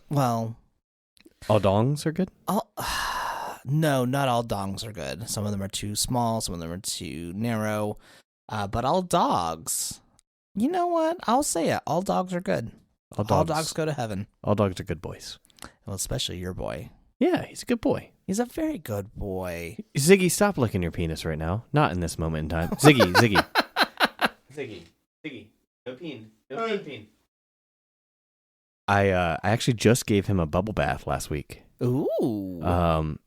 Well, All dongs are good? all, no, not all dongs are good. Some of them are too small. Some of them are too narrow. But all dogs, you know what? I'll say it. All dogs are good. All dogs go to heaven. All dogs are good boys. Well, especially your boy. Yeah, he's a good boy. He's a very good boy. Ziggy, stop licking your penis right now. Not in this moment in time. Ziggy. Ziggy. No peen. No peen. I actually just gave him a bubble bath last week. Ooh.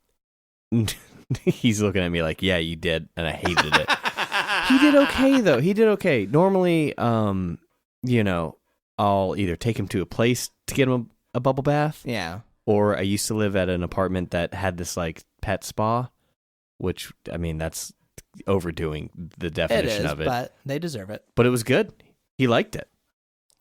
He's looking at me like, yeah, you did, and I hated it. He did okay though. He did okay. Normally, I'll either take him to a place to get him a bubble bath. Yeah. Or I used to live at an apartment that had this like pet spa, which I mean that's overdoing the definition of it. But they deserve it. But it was good. He liked it.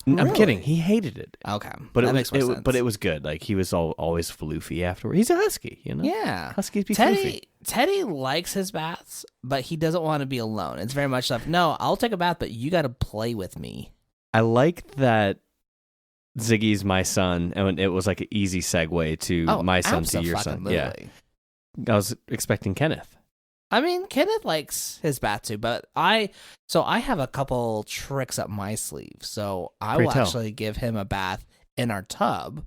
I'm Really? kidding. He hated it. Okay, But that it makes was more sense. but it was good. Like he was always floofy afterward. He's a husky, you know. Yeah. Huskies be floofy. Teddy likes his baths, but he doesn't want to be alone. It's very much like, no, I'll take a bath, but you got to play with me. I like that Ziggy's my son, and it was like an easy segue to my son to your son. Yeah, I was expecting Kenneth. I mean, Kenneth likes his bath too, but I have a couple tricks up my sleeve. So I will actually give him a bath in our tub,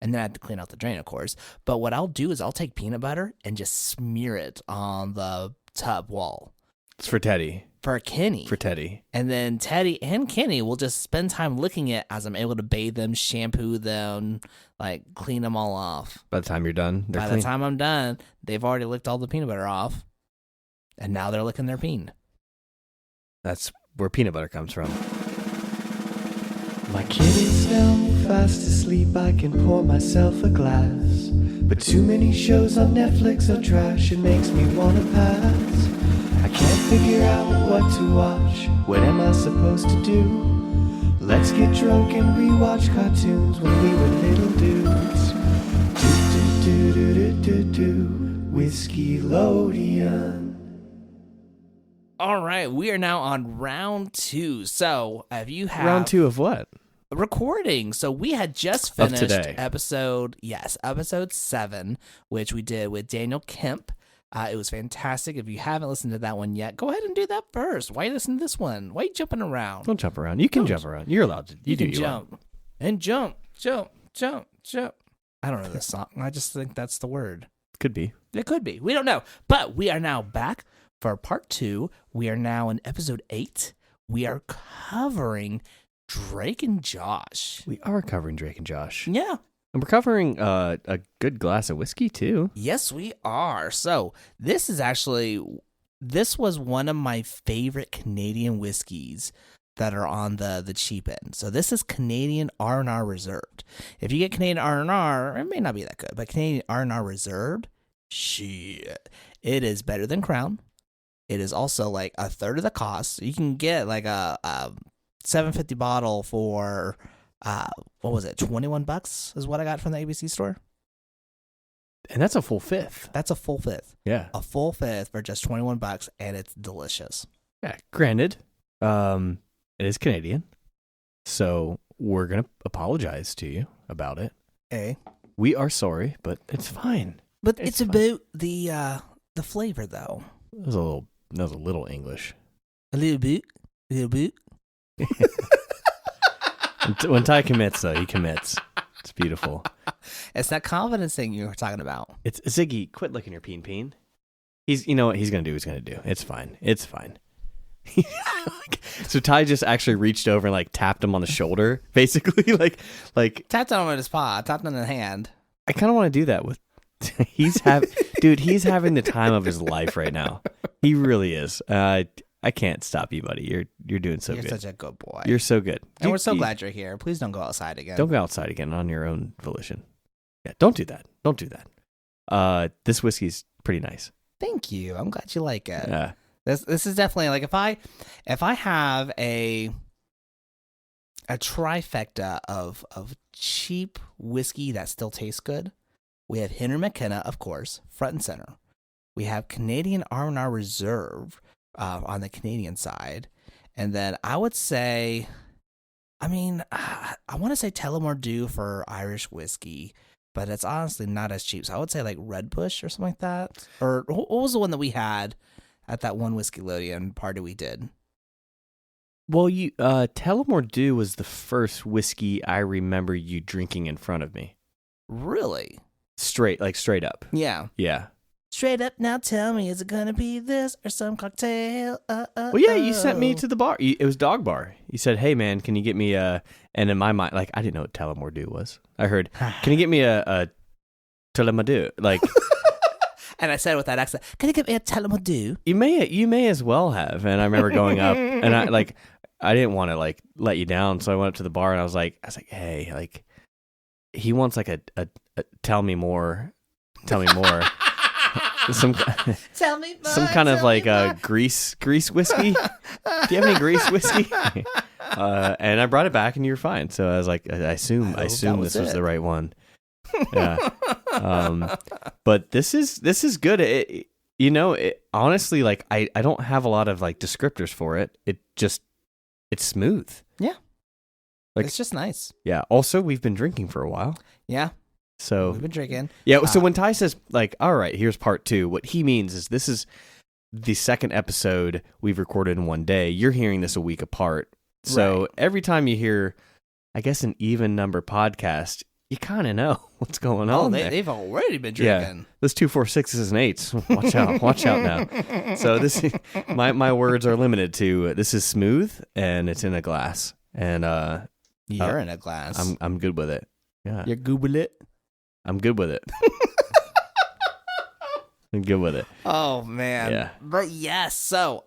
and then I have to clean out the drain, of course. But what I'll do is I'll take peanut butter and just smear it on the tub wall. It's for Teddy. For Kenny. For Teddy. And then Teddy and Kenny will just spend time licking it as I'm able to bathe them, shampoo them, like clean them all off. By the time you're done, they're clean. By the time I'm done, they've already licked all the peanut butter off. And now they're licking their peen. That's where peanut butter comes from. My kitty's now fast asleep, I can pour myself a glass. But too many shows on Netflix are trash, it makes me wanna pass. I can't figure out what to watch, what am I supposed to do? Let's get drunk and rewatch cartoons when we were little dudes. Whiskeylodeon. All right, we are now on round 2. So, if you have round 2 of what? Recording. So we had just finished today. episode 7, which we did with Daniel Kemp. It was fantastic. If you haven't listened to that one yet, go ahead and do that first. Why listen to this one? Why are you jumping around? Don't jump around. You can jump around. You're allowed to. You can do jump and jump. I don't know this song. I just think that's the word. Could be. It could be. We don't know. But we are now back for part 2. We are now in episode 8. We are covering Drake and Josh. We are covering Drake and Josh. Yeah. And we're covering a good glass of whiskey, too. Yes, we are. So this was one of my favorite Canadian whiskeys that are on the cheap end. So this is Canadian R&R Reserved. If you get Canadian R&R, it may not be that good, but Canadian R&R Reserved, shit, it is better than Crown. It is also like a third of the cost. You can get like a $7.50 bottle for what was it, $21 is what I got from the ABC store. And that's a full fifth. That's a full fifth. Yeah. A full fifth for just $21, and it's delicious. Yeah. Granted, it is Canadian, so we're gonna apologize to you about it. Hey. We are sorry, but it's fine. But it's about the flavor, though. That was a little English. A little bit. When Ty commits, though, he commits. It's beautiful. It's that confidence thing you were talking about. It's Ziggy. Quit licking your peen. You know what he's gonna do. He's gonna do. It's fine. It's fine. So Ty just actually reached over and like tapped him on the shoulder, basically, like tapped on him with his paw, tapped on the hand. I kind of want to do that with. He's having the time of his life right now. He really is. I can't stop you, buddy. You're doing so good. You're such a good boy. You're so good. And we're so glad you're here. Please don't go outside again. Don't go outside again on your own volition. Yeah, don't do that. Don't do that. This whiskey's pretty nice. Thank you. I'm glad you like it. Yeah. This is definitely like if I have a trifecta of cheap whiskey that still tastes good, we have Henry McKenna, of course, front and center. We have Canadian R&R Reserve on the Canadian side, and then I would say I mean, I want to say Tullamore Dew for Irish whiskey, but it's honestly not as cheap. So I would say like Red Bush or something like that. Or what was the one that we had at that one Whiskeylodeon party we did? Well, Tullamore Dew was the first whiskey I remember you drinking in front of me. Really? Straight up. Yeah. Yeah. Straight up, now tell me, is it gonna be this or some cocktail? Well, yeah, you sent me to the bar. It was Dog Bar. You said, "Hey, man, can you get me a?" And in my mind, like I didn't know what Tullamore Dew was. I heard, "Can you get me a Tullamore Dew?" Like, and I said it with that accent, "Can you get me a Tullamore Dew?" You may as well have. And I remember going up, and I didn't want to like let you down, so I went up to the bar and I was like, "Hey, like, he wants like a tell me more." Some tell me more, some kind of like grease whiskey. Do you have any grease whiskey? And I brought it back and you were fine. So I was like, I assume this was the right one. Yeah. But this is good. Honestly, like I don't have a lot of like descriptors for it. It's smooth. Yeah. Like, it's just nice. Yeah. Also, we've been drinking for a while. Yeah. So we've been drinking. Yeah. So when Ty says like, all right, here's part 2, what he means is this is the second episode we've recorded in one day. You're hearing this a week apart. So every time you hear, I guess, an even number podcast, you kind of know what's going on. They've already been drinking. Yeah. Those 2, 4, 6s and 8s. Watch out now. So this, my words are limited to this is smooth and it's in a glass. And you're in a glass. I'm good with it. Yeah. You're good with it. I'm good with it. I'm good with it. Oh man. Yeah. But yes. So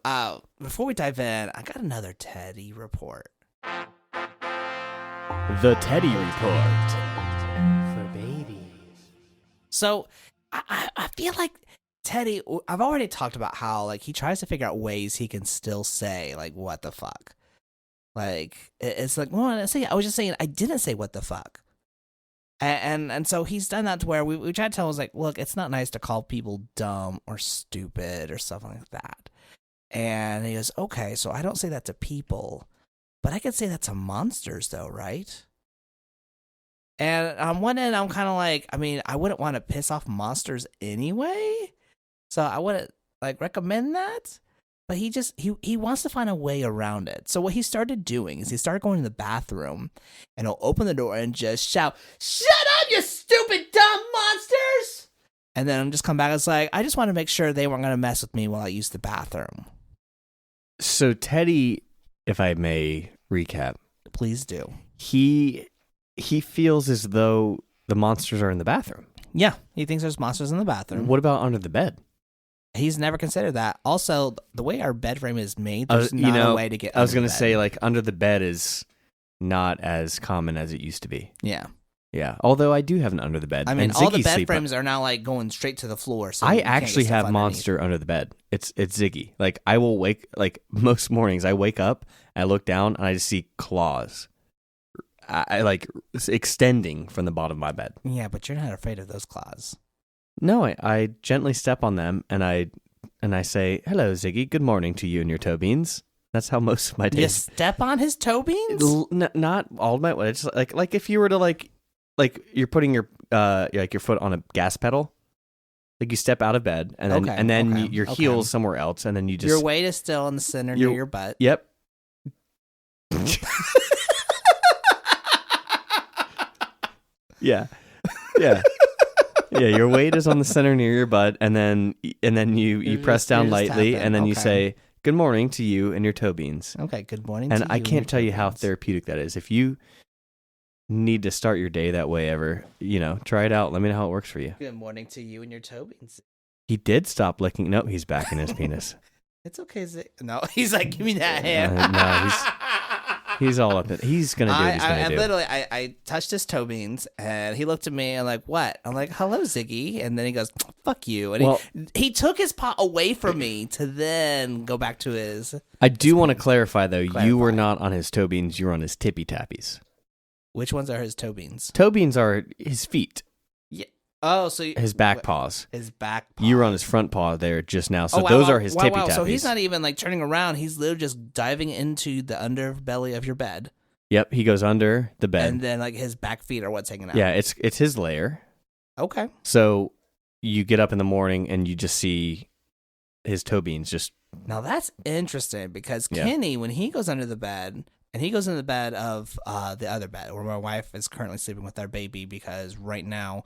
before we dive in, I got another Teddy report. The Teddy report for babies. So I feel like Teddy, I've already talked about how like he tries to figure out ways he can still say like what the fuck. Like it's like, well, I was just saying I didn't say what the fuck. And so he's done that to where we tried to tell him, like, look, it's not nice to call people dumb or stupid or stuff like that. And he goes, okay, so I don't say that to people, but I could say that to monsters though, right? And on one end, I'm kind of like, I mean, I wouldn't want to piss off monsters anyway, so I wouldn't like recommend that. But he wants to find a way around it. So what he started doing is he started going to the bathroom and he'll open the door and just shout, "Shut up, you stupid dumb monsters!" And then just come back and it's like, I just want to make sure they weren't going to mess with me while I use the bathroom. So Teddy, if I may recap. Please do. He feels as though the monsters are in the bathroom. Yeah, he thinks there's monsters in the bathroom. What about under the bed? He's never considered that. Also, the way our bed frame is made, there's not a way to get under the bed. I was going to say, like, under the bed is not as common as it used to be. Yeah. Yeah. Although I do have an under the bed. I mean, all the bed frames are now, like, going straight to the floor. So I actually have monster under the bed. It's Ziggy. Like, I will most mornings, I wake up, I look down, and I just see claws. I like, extending from the bottom of my bed. Yeah, but you're not afraid of those claws. No, I gently step on them and I say, "Hello, Ziggy. Good morning to you and your toe beans." That's how most of my days. You step on his toe beans? Not all of my. It's like if you were to like you're putting your your foot on a gas pedal, like you step out of bed and then your heels somewhere else, and then you just your weight is still in the center near your butt. Yep. Yeah. Yeah, your weight is on the center near your butt, and then you press down lightly, and then you say, "Good morning" to you and your toe beans. Okay, good morning. And I can't tell you how therapeutic that is. If you need to start your day that way ever, try it out. Let me know how it works for you. Good morning to you and your toe beans. He did stop licking. No, he's back in his penis. It's okay, No, he's like, give me that hand. He's all up in. He's gonna do what he's gonna do. Literally, I touched his toe beans, and he looked at me and like, "What?" I'm like, "Hello, Ziggy," and then he goes, "Fuck you," and he took his paw away from me to then go back to his. I do want to clarify though, you were not on his toe beans; you were on his tippy tappies. Which ones are his toe beans? Toe beans are his feet. Yeah. Oh, so his back paws. His back paws. You were on his front paw there just now. So those are his tippy tappies. So he's not even like turning around. He's literally just diving into the underbelly of your bed. Yep, he goes under the bed. And then like his back feet are what's hanging out. Yeah, it's his lair. Okay. So you get up in the morning and you just see his toe beans just. Now that's interesting because Yeah. Kenny, when he goes under the bed, and he goes in the bed of the other bed where my wife is currently sleeping with our baby because right now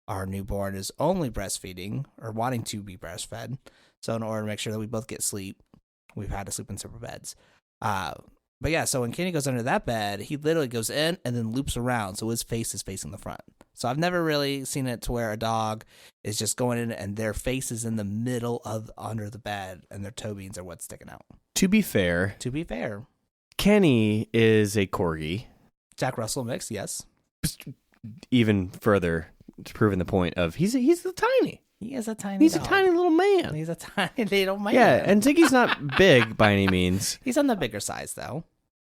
our newborn is only breastfeeding or wanting to be breastfed. So in order to make sure that we both get sleep, we've had to sleep in separate beds. But yeah, so when Kenny goes under that bed, he literally goes in and then loops around, so his face is facing the front. So I've never really seen it to where a dog is just going in and their face is in the middle of under the bed and their toe beans are what's sticking out. To be fair, Kenny is a corgi. Jack Russell mix, yes. Even further to proving the point of he's tiny. He is a tiny He's dog. a tiny little man. He's a tiny little man. Yeah, and Ziggy's not big by any means. He's on the bigger size, though.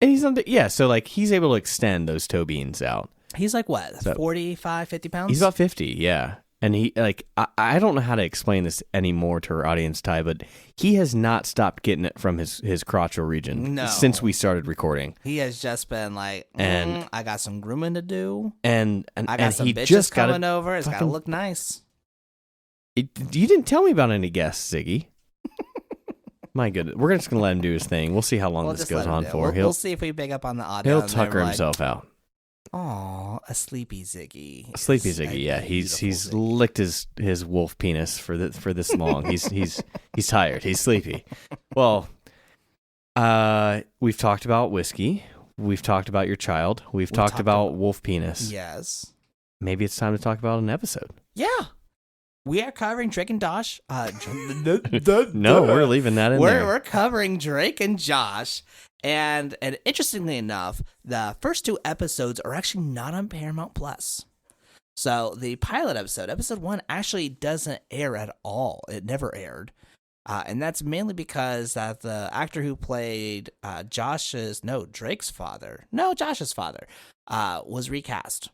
And he's on the, so like he's able to extend those toe beans out. He's like what, So, 45, 50 pounds? He's about 50, yeah. And he, like, I don't know how to explain this anymore to our audience, Ty, but he has not stopped getting it from his crotchal region since we started recording. He has just been like, and I got some grooming to do. And I got some he bitches just coming over. It's got to look nice. You didn't tell me about any guests, Ziggy. My goodness. We're just going to let him do his thing. We'll see how long this goes on for. We'll see if we pick up on the audio. He'll tucker himself out. Aw, a sleepy Ziggy. A sleepy Ziggy, yeah. He's Ziggy. licked his wolf penis for this long. He's tired. He's sleepy. Well, we've talked about whiskey. We've talked about your child. We've talked about wolf penis. Yes. Maybe it's time to talk about an episode. Yeah. We are covering Drake and Josh. No, we're leaving that in there. We're covering Drake and Josh. And interestingly enough, the first 2 episodes are actually not on Paramount Plus. So the pilot episode 1, actually doesn't air at all. It never aired. And that's mainly because that the actor who played Josh's father, was recast.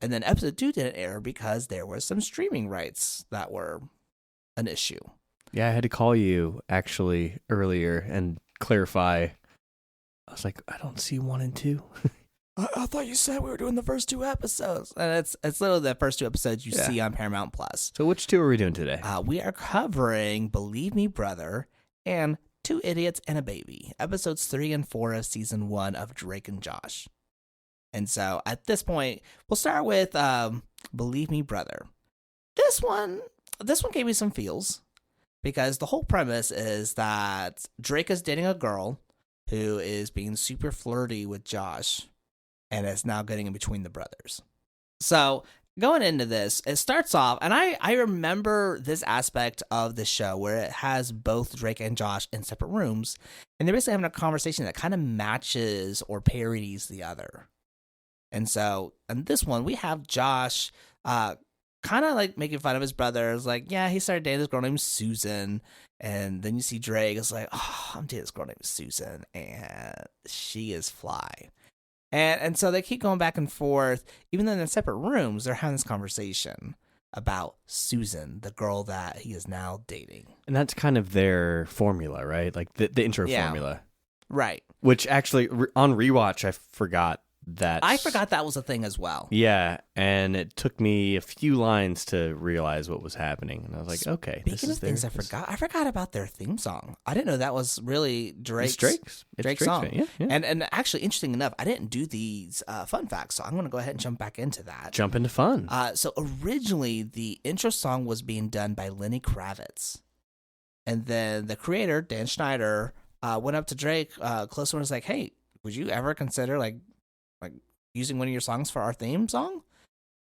And then episode 2 didn't air because there was some streaming rights that were an issue. Yeah, I had to call you actually earlier and clarify. I was like, I don't see 1 and 2. I thought you said we were doing the first 2 episodes. And it's literally the first 2 episodes you see on Paramount Plus. So which 2 are we doing today? We are covering Believe Me, Brother and 2 Idiots and a Baby, episodes 3 and 4 of season 1 of Drake and Josh. And so at this point, we'll start with Believe Me, Brother. This one gave me some feels because the whole premise is that Drake is dating a girl who is being super flirty with Josh and is now getting in between the brothers. So going into this, it starts off, and I remember this aspect of the show where it has both Drake and Josh in separate rooms, and they're basically having a conversation that kind of matches or parodies the other. And so, in this one, we have Josh kind of like making fun of his brother. It's like, yeah, he started dating this girl named Susan. And then you see Drake. It's like, oh, I'm dating this girl named Susan. And she is fly. And so they keep going back and forth. Even though they're in separate rooms, they're having this conversation about Susan, the girl that he is now dating. And that's kind of their formula, right? Like the intro formula. Right. Which actually, on rewatch, I forgot that was a thing as well. Yeah, and it took me a few lines to realize what was happening, and I was like, okay, Speaking of things I forgot about their theme song. I didn't know that was really Drake's song. Yeah. And actually, interesting enough, I didn't do these fun facts, so I'm going to go ahead and jump back into that. Jump into fun. So originally, the intro song was being done by Lenny Kravitz, and then the creator Dan Schneider went up to Drake close and was like, "Hey, would you ever consider like using one of your songs for our theme song?"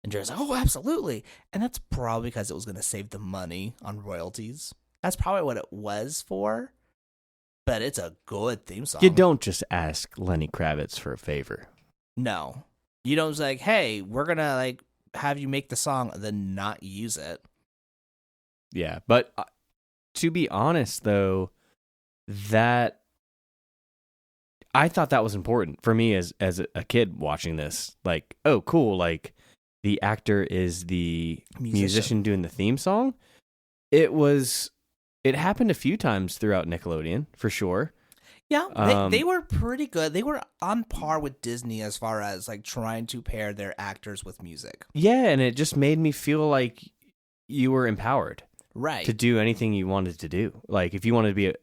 And Drake's like, "Oh, absolutely." And that's probably because it was going to save the money on royalties. That's probably what it was for. But it's a good theme song. You don't just ask Lenny Kravitz for a favor. No. You don't just like, "Hey, we're going to like have you make the song and then not use it." Yeah, but to be honest though, that I thought that was important for me as a kid watching this. Like, oh, cool. Like, the actor is the musician doing the theme song. It happened a few times throughout Nickelodeon, for sure. Yeah, they were pretty good. They were on par with Disney as far as like trying to pair their actors with music. Yeah, and it just made me feel like you were empowered, right, to do anything you wanted to do. Like if you wanted to be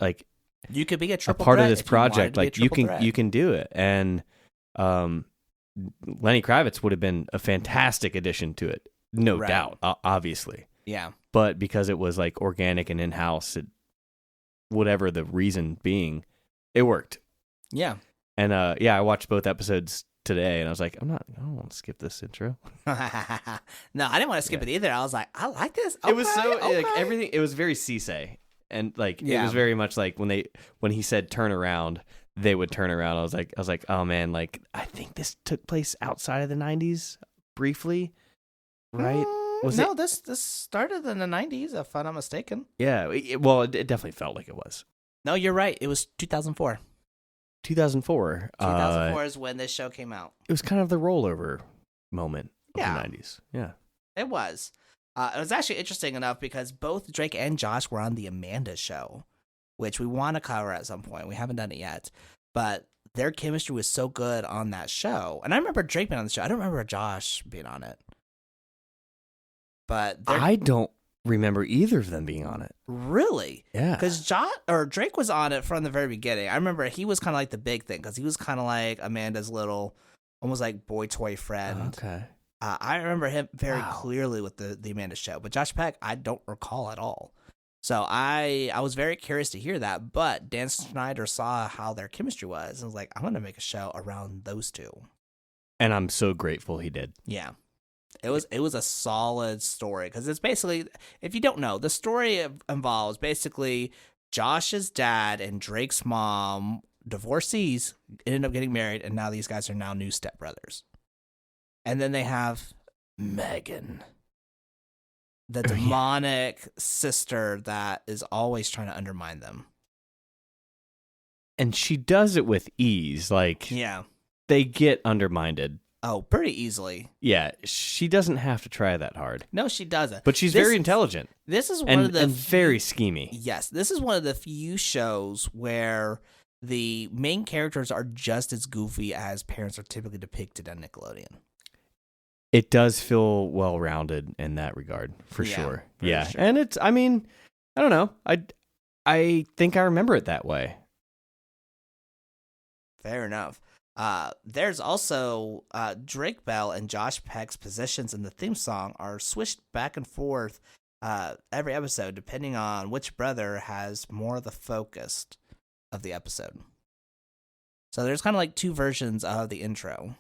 you could be a triple part threat of this project, like you can do it. And Lenny Kravitz would have been a fantastic addition to it, no doubt, obviously. Yeah, but because it was like organic and in house, whatever the reason being, it worked. Yeah. And I watched both episodes today, and I was like, I don't want to skip this intro. No, I didn't want to skip it either. I was like, I like this. Okay, it was so like everything. It was very Cisse, and like it was very much like when he said turn around, they would turn around. I was like, oh man, like I think this took place outside of the 90s briefly, right? This started in the 90s, if I'm not mistaken. Yeah, it definitely felt like it was. No, you're right. It was 2004. 2004. 2004 is when this show came out. It was kind of the rollover moment of the 90s. Yeah. It was. It was actually interesting enough because both Drake and Josh were on the Amanda Show, which we want to cover at some point. We haven't done it yet. But their chemistry was so good on that show. And I remember Drake being on the show. I don't remember Josh being on it. But I don't remember either of them being on it. Really? Yeah. Because Drake was on it from the very beginning. I remember he was kind of like the big thing because he was kind of like Amanda's little, almost like boy toy friend. Okay. I remember him very clearly with the Amanda Show, but Josh Peck, I don't recall at all. So I was very curious to hear that, but Dan Snyder saw how their chemistry was and was like, I'm going to make a show around those two. And I'm so grateful he did. Yeah. It was a solid story because it's basically, if you don't know, the story involves basically Josh's dad and Drake's mom, divorcees, ended up getting married, and now these guys are now new stepbrothers. And then they have Megan, the demonic sister that is always trying to undermine them. And she does it with ease. Like, they get undermined. Oh, pretty easily. Yeah, she doesn't have to try that hard. No, she doesn't. But she's very intelligent. This is one of the... And very schemy. Yes, this is one of the few shows where the main characters are just as goofy as parents are typically depicted on Nickelodeon. It does feel well-rounded in that regard, for sure. Yeah, sure. And it's, I mean, I don't know. I think I remember it that way. Fair enough. There's also Drake Bell and Josh Peck's positions in the theme song are switched back and forth every episode depending on which brother has more of the focus of the episode. So there's kind of like two versions of the intro.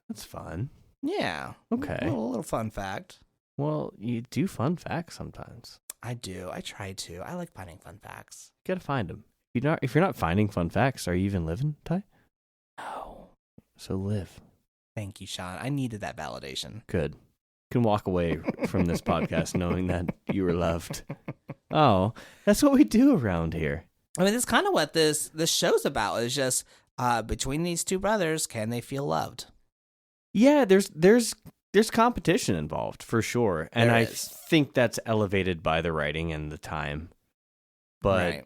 That's fun. Yeah. Okay. A little fun fact. Well, you do fun facts sometimes. I do. I try to. I like finding fun facts. You gotta find them. If you're not finding fun facts, are you even living, Ty? No. So live. Thank you, Sean. I needed that validation. Good. You can walk away from this podcast knowing that you were loved. Oh, that's what we do around here. I mean, that's kind of what this show's about. Is just between these two brothers, can they feel loved? Yeah, there's competition involved for sure, and I think that's elevated by the writing and the time. But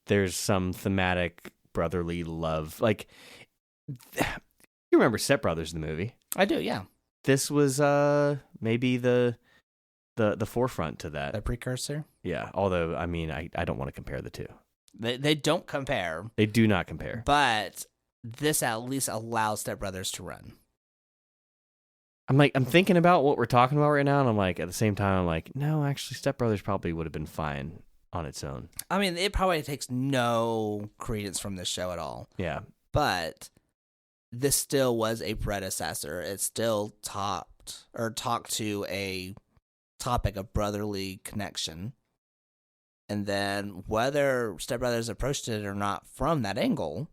there's some thematic brotherly love, like you remember Stepbrothers, the movie? I do, yeah. This was maybe the forefront to that, the precursor. Yeah, although I mean I don't want to compare the two. They don't compare. They do not compare. But this at least allows Stepbrothers to run. I'm thinking about what we're talking about right now, and I'm like, at the same time, I'm like, no, actually, Stepbrothers probably would have been fine on its own. I mean, it probably takes no credence from this show at all. Yeah. But this still was a predecessor. It still talked to a topic of brotherly connection. And then whether Stepbrothers approached it or not from that angle,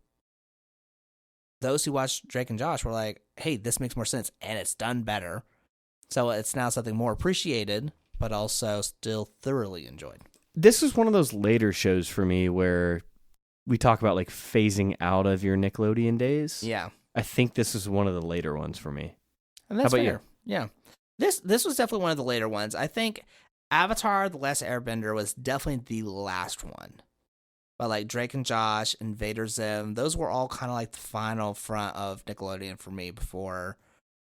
those who watched Drake and Josh were like, hey, this makes more sense, and it's done better. So it's now something more appreciated, but also still thoroughly enjoyed. This is one of those later shows for me where we talk about like phasing out of your Nickelodeon days. Yeah. I think this is one of the later ones for me. And that's How about fair. you? Yeah. This was definitely one of the later ones. I think Avatar: The Last Airbender was definitely the last one. But like Drake and Josh, Invader Zim, those were all kind of like the final front of Nickelodeon for me before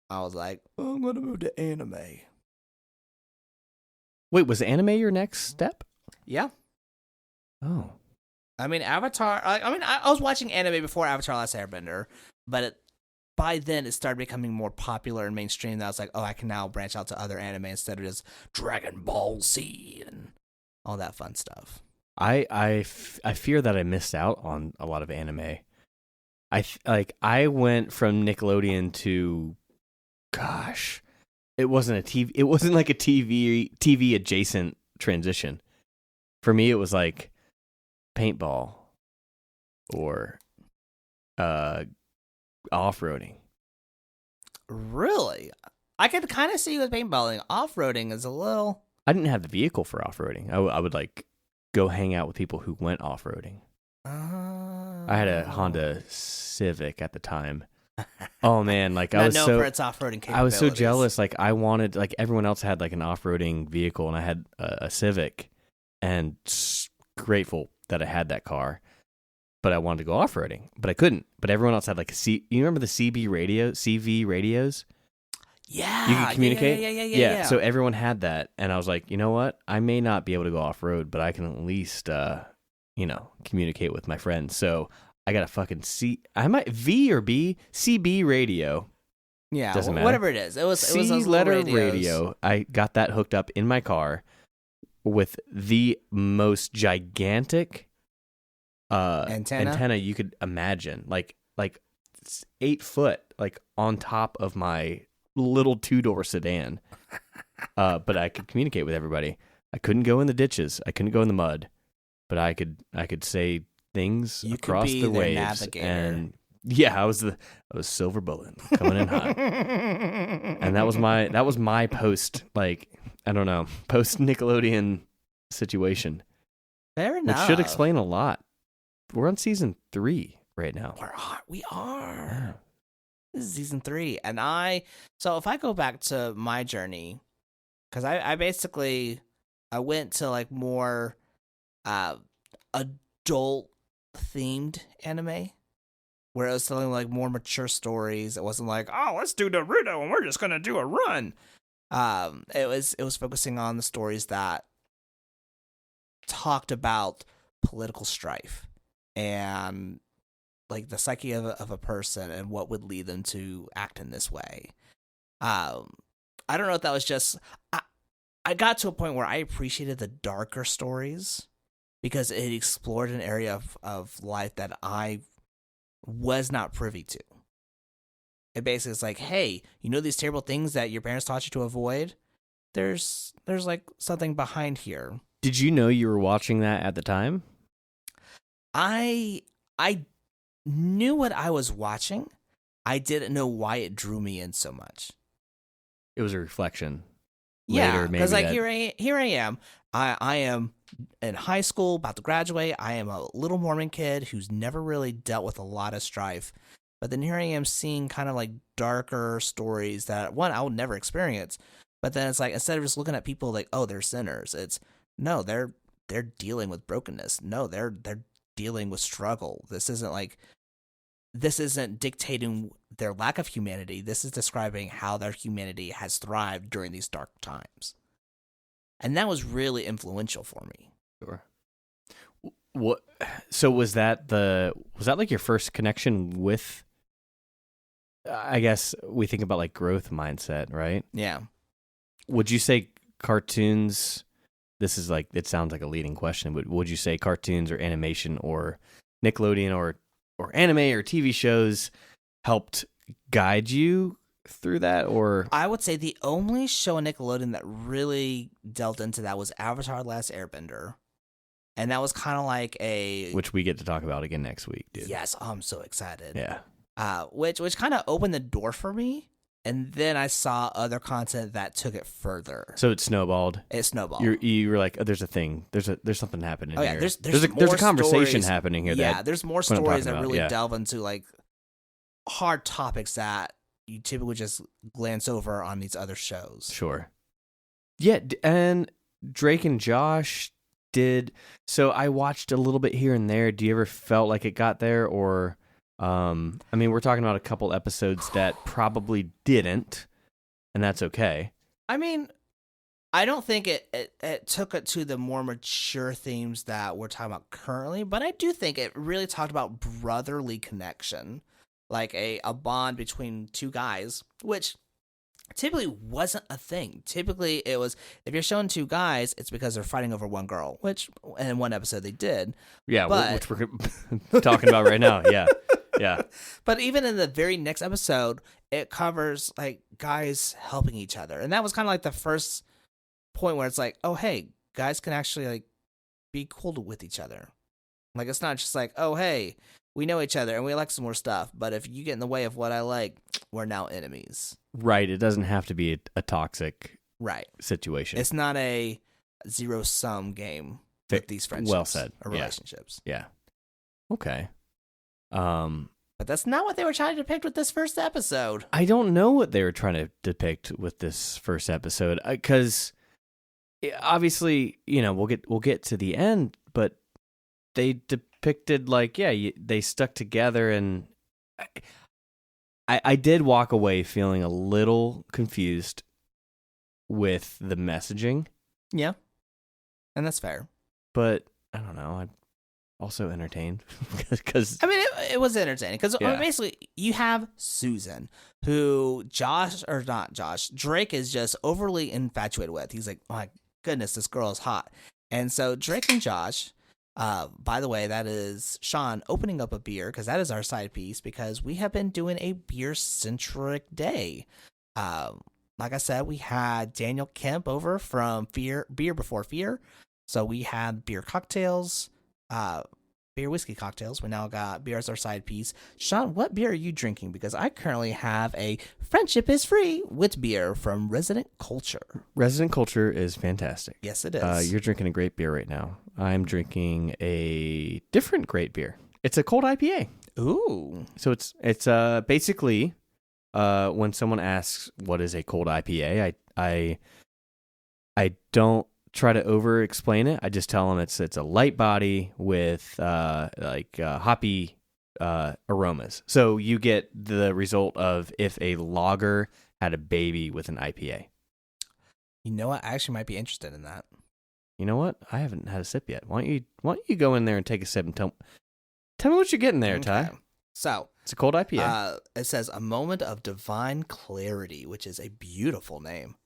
I was like, oh, I'm gonna move to anime. Wait, was anime your next step? Yeah. Oh. I mean, Avatar. I was watching anime before Avatar: Last Airbender, but by then it started becoming more popular and mainstream. That I was like, oh, I can now branch out to other anime instead of just Dragon Ball Z and all that fun stuff. I fear that I missed out on a lot of anime. I went from Nickelodeon to, gosh, it wasn't a TV. It wasn't like a TV adjacent transition. For me, it was like paintball or off-roading. Really? I could kind of see with paintballing. Off-roading is a little... I didn't have the vehicle for off-roading. I would like go hang out with people who went off-roading. I had a Honda Civic at the time. Oh man, like I was so for its off-roading capabilities. I was so jealous. Like I wanted, like everyone else had like an off-roading vehicle, and I had a Civic, and grateful that I had that car. But I wanted to go off-roading, but I couldn't. But everyone else had like you remember the CV radios? Yeah, you could communicate. Yeah. So everyone had that, and I was like, you know what? I may not be able to go off-road, but I can at least, communicate with my friends. So I got a fucking V or B CB radio. Yeah, doesn't matter. Whatever it is. It was those letter radios. radio. I got that hooked up in my car with the most gigantic antenna you could imagine, like 8 foot, like on top of my little 2-door sedan. But I could communicate with everybody. I couldn't go in the ditches. I couldn't go in the mud, but I could say things across the waves. Navigator. And yeah, I was Silver Bullet coming in hot. And that was my post, like, I don't know, post Nickelodeon situation. Fair enough. Which should explain a lot. We're on season 3 right now. We are. Yeah. This is season 3. And so if I go back to my journey, because I basically, I went to like more adult themed anime, where it was telling like more mature stories. It wasn't like, oh, let's do Naruto and we're just going to do a run. It was focusing on the stories that talked about political strife and like the psyche of a person and what would lead them to act in this way. I don't know if that was just, I got to a point where I appreciated the darker stories because it explored an area of life that I was not privy to. It basically is like, hey, you know these terrible things that your parents taught you to avoid? There's like something behind here. Did you know you were watching that at the time? I knew what I was watching. I didn't know why it drew me in so much. It was a reflection. Yeah, because like here I am. I am in high school, about to graduate. I am a little Mormon kid who's never really dealt with a lot of strife. But then here I am seeing kind of like darker stories that, one, I would never experience. But then it's like, instead of just looking at people like, oh, they're sinners, it's, no, they're dealing with brokenness. No, they're dealing with struggle. This isn't dictating their lack of humanity. This is describing how their humanity has thrived during these dark times. And that was really influential for me. Sure. What? So was that like your first connection with? I guess we think about like growth mindset, right? Yeah. Would you say cartoons? This is like, it sounds like a leading question, but would you say cartoons or animation or Nickelodeon or anime or TV shows helped guide you through that? Or I would say the only show on Nickelodeon that really delved into that was Avatar: Last Airbender. And that was kind of like which we get to talk about again next week, dude. Yes, I'm so excited. Yeah. Which kind of opened the door for me. And then I saw other content that took it further. So it snowballed. It snowballed. You were like, oh, there's a thing. There's something happening. Oh yeah, here. there's a conversation happening here. Yeah, there's more stories that really yeah. delve into like hard topics that you typically just glance over on these other shows. Sure. Yeah, and Drake and Josh, So I watched a little bit here and there. Do you ever felt like it got there, or I mean, we're talking about a couple episodes that probably didn't, and that's okay. I mean, I don't think it took it to the more mature themes that we're talking about currently, but I do think it really talked about brotherly connection, like a bond between two guys, which typically wasn't a thing. Typically, it was, if you're showing two guys, it's because they're fighting over one girl, which in one episode they did. Yeah, but, which we're talking about right now. Yeah, yeah. But even in the very next episode, it covers like guys helping each other, and that was kind of like the first point where it's like, oh hey, guys can actually like be cool with each other. Like, it's not just like, oh hey, we know each other and we like some more stuff, but if you get in the way of what I like, we're now enemies. Right. It doesn't have to be a toxic situation. It's not a zero-sum game with these friendships. Well said. Or relationships. Yeah. Okay. But that's not what they were trying to depict with this first episode. I don't know what they were trying to depict with this first episode, because obviously, you know, we'll get to the end, but they depicted like, they stuck together, and I did walk away feeling a little confused with the messaging. Yeah. And that's fair. But I don't know. I'm also entertained because I mean, it was entertaining because basically you have Susan, who Drake is just overly infatuated with. He's like, oh my goodness, this girl is hot. And so Drake and Josh, by the way, that is Sean opening up a beer, because that is our side piece, because we have been doing a beer-centric day. Like I said, we had Daniel Kemp over from Beer Before Fear. So we had beer cocktails, beer whiskey cocktails. We now got beer as our side piece. Sean, what beer are you drinking? Because I currently have a Friendship is Free with beer from Resident Culture. Resident Culture is fantastic. Yes, it is. You're drinking a great beer right now. I'm drinking a different great beer. It's a cold IPA. Ooh. So it's basically when someone asks what is a cold IPA, I don't try to over explain it. I just tell them it's a light body with hoppy aromas. So you get the result of if a lager had a baby with an IPA. You know what? I actually might be interested in that. You know what? I haven't had a sip yet. Why don't you go in there and take a sip and tell me what you're getting there, Ty? So it's a cold IPA. It says A Moment of Divine Clarity, which is a beautiful name.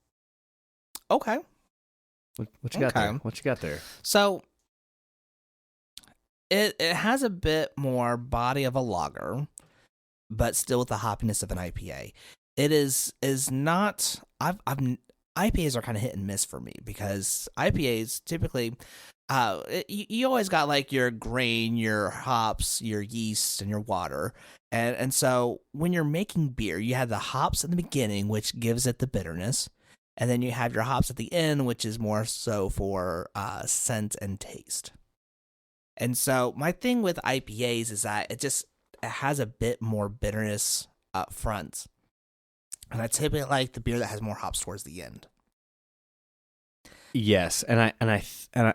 Okay. What you got there? What you got there? So it has a bit more body of a lager, but still with the hoppiness of an IPA. It is not. IPAs are kind of hit and miss for me, because IPAs typically, you always got like your grain, your hops, your yeast, and your water. And so when you're making beer, you have the hops in the beginning, which gives it the bitterness. And then you have your hops at the end, which is more so for scent and taste. And so my thing with IPAs is that it has a bit more bitterness up front. And I typically like the beer that has more hops towards the end. Yes, and I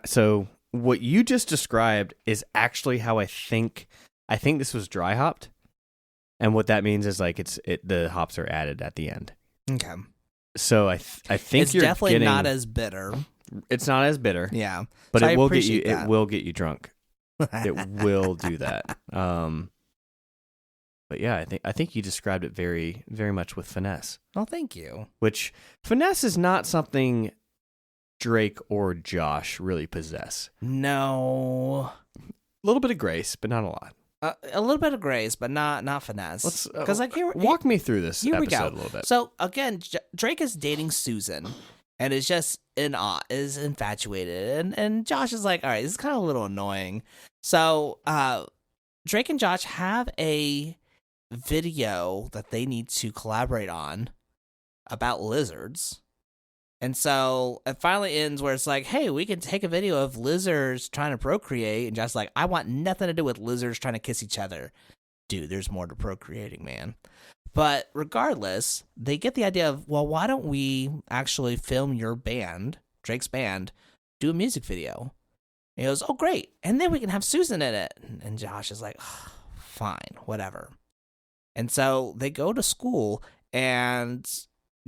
so what you just described is actually how I think this was dry hopped. And what that means is like the hops are added at the end. Okay. So I think it's definitely not as bitter. It's not as bitter. Yeah. But so it will get you that. It will get you drunk. It will do that. But yeah, I think you described it very, very much with finesse. Well, thank you. Which finesse is not something Drake or Josh really possess. No. A little bit of grace, but not a lot. A little bit of grace, but not finesse. Because walk me through this episode a little bit. So again, Drake is dating Susan, and is just in awe, is infatuated, and Josh is like, all right, this is kind of a little annoying. So Drake and Josh have a video that they need to collaborate on about lizards. And so it finally ends where it's like, hey, we can take a video of lizards trying to procreate. And Josh's like, I want nothing to do with lizards trying to kiss each other. Dude, there's more to procreating, man. But regardless, they get the idea of, well, why don't we actually film your band, Drake's band, do a music video? he goes, oh, great. And then we can have Susan in it. And Josh is like, oh, fine, whatever. And so they go to school, and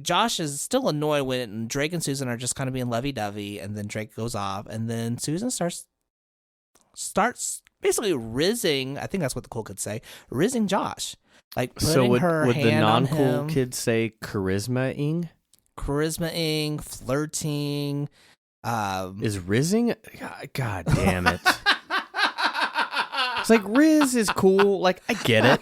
Josh is still annoyed when Drake and Susan are just kind of being lovey-dovey, and then Drake goes off, and then Susan starts basically rizzing, I think that's what the cool kids say, rizzing Josh. Like putting her would hand the non-cool on him. kids say charisma-ing? Charisma-ing, flirting. Is rizzing? God damn it. It's like Riz is cool. Like, I get it.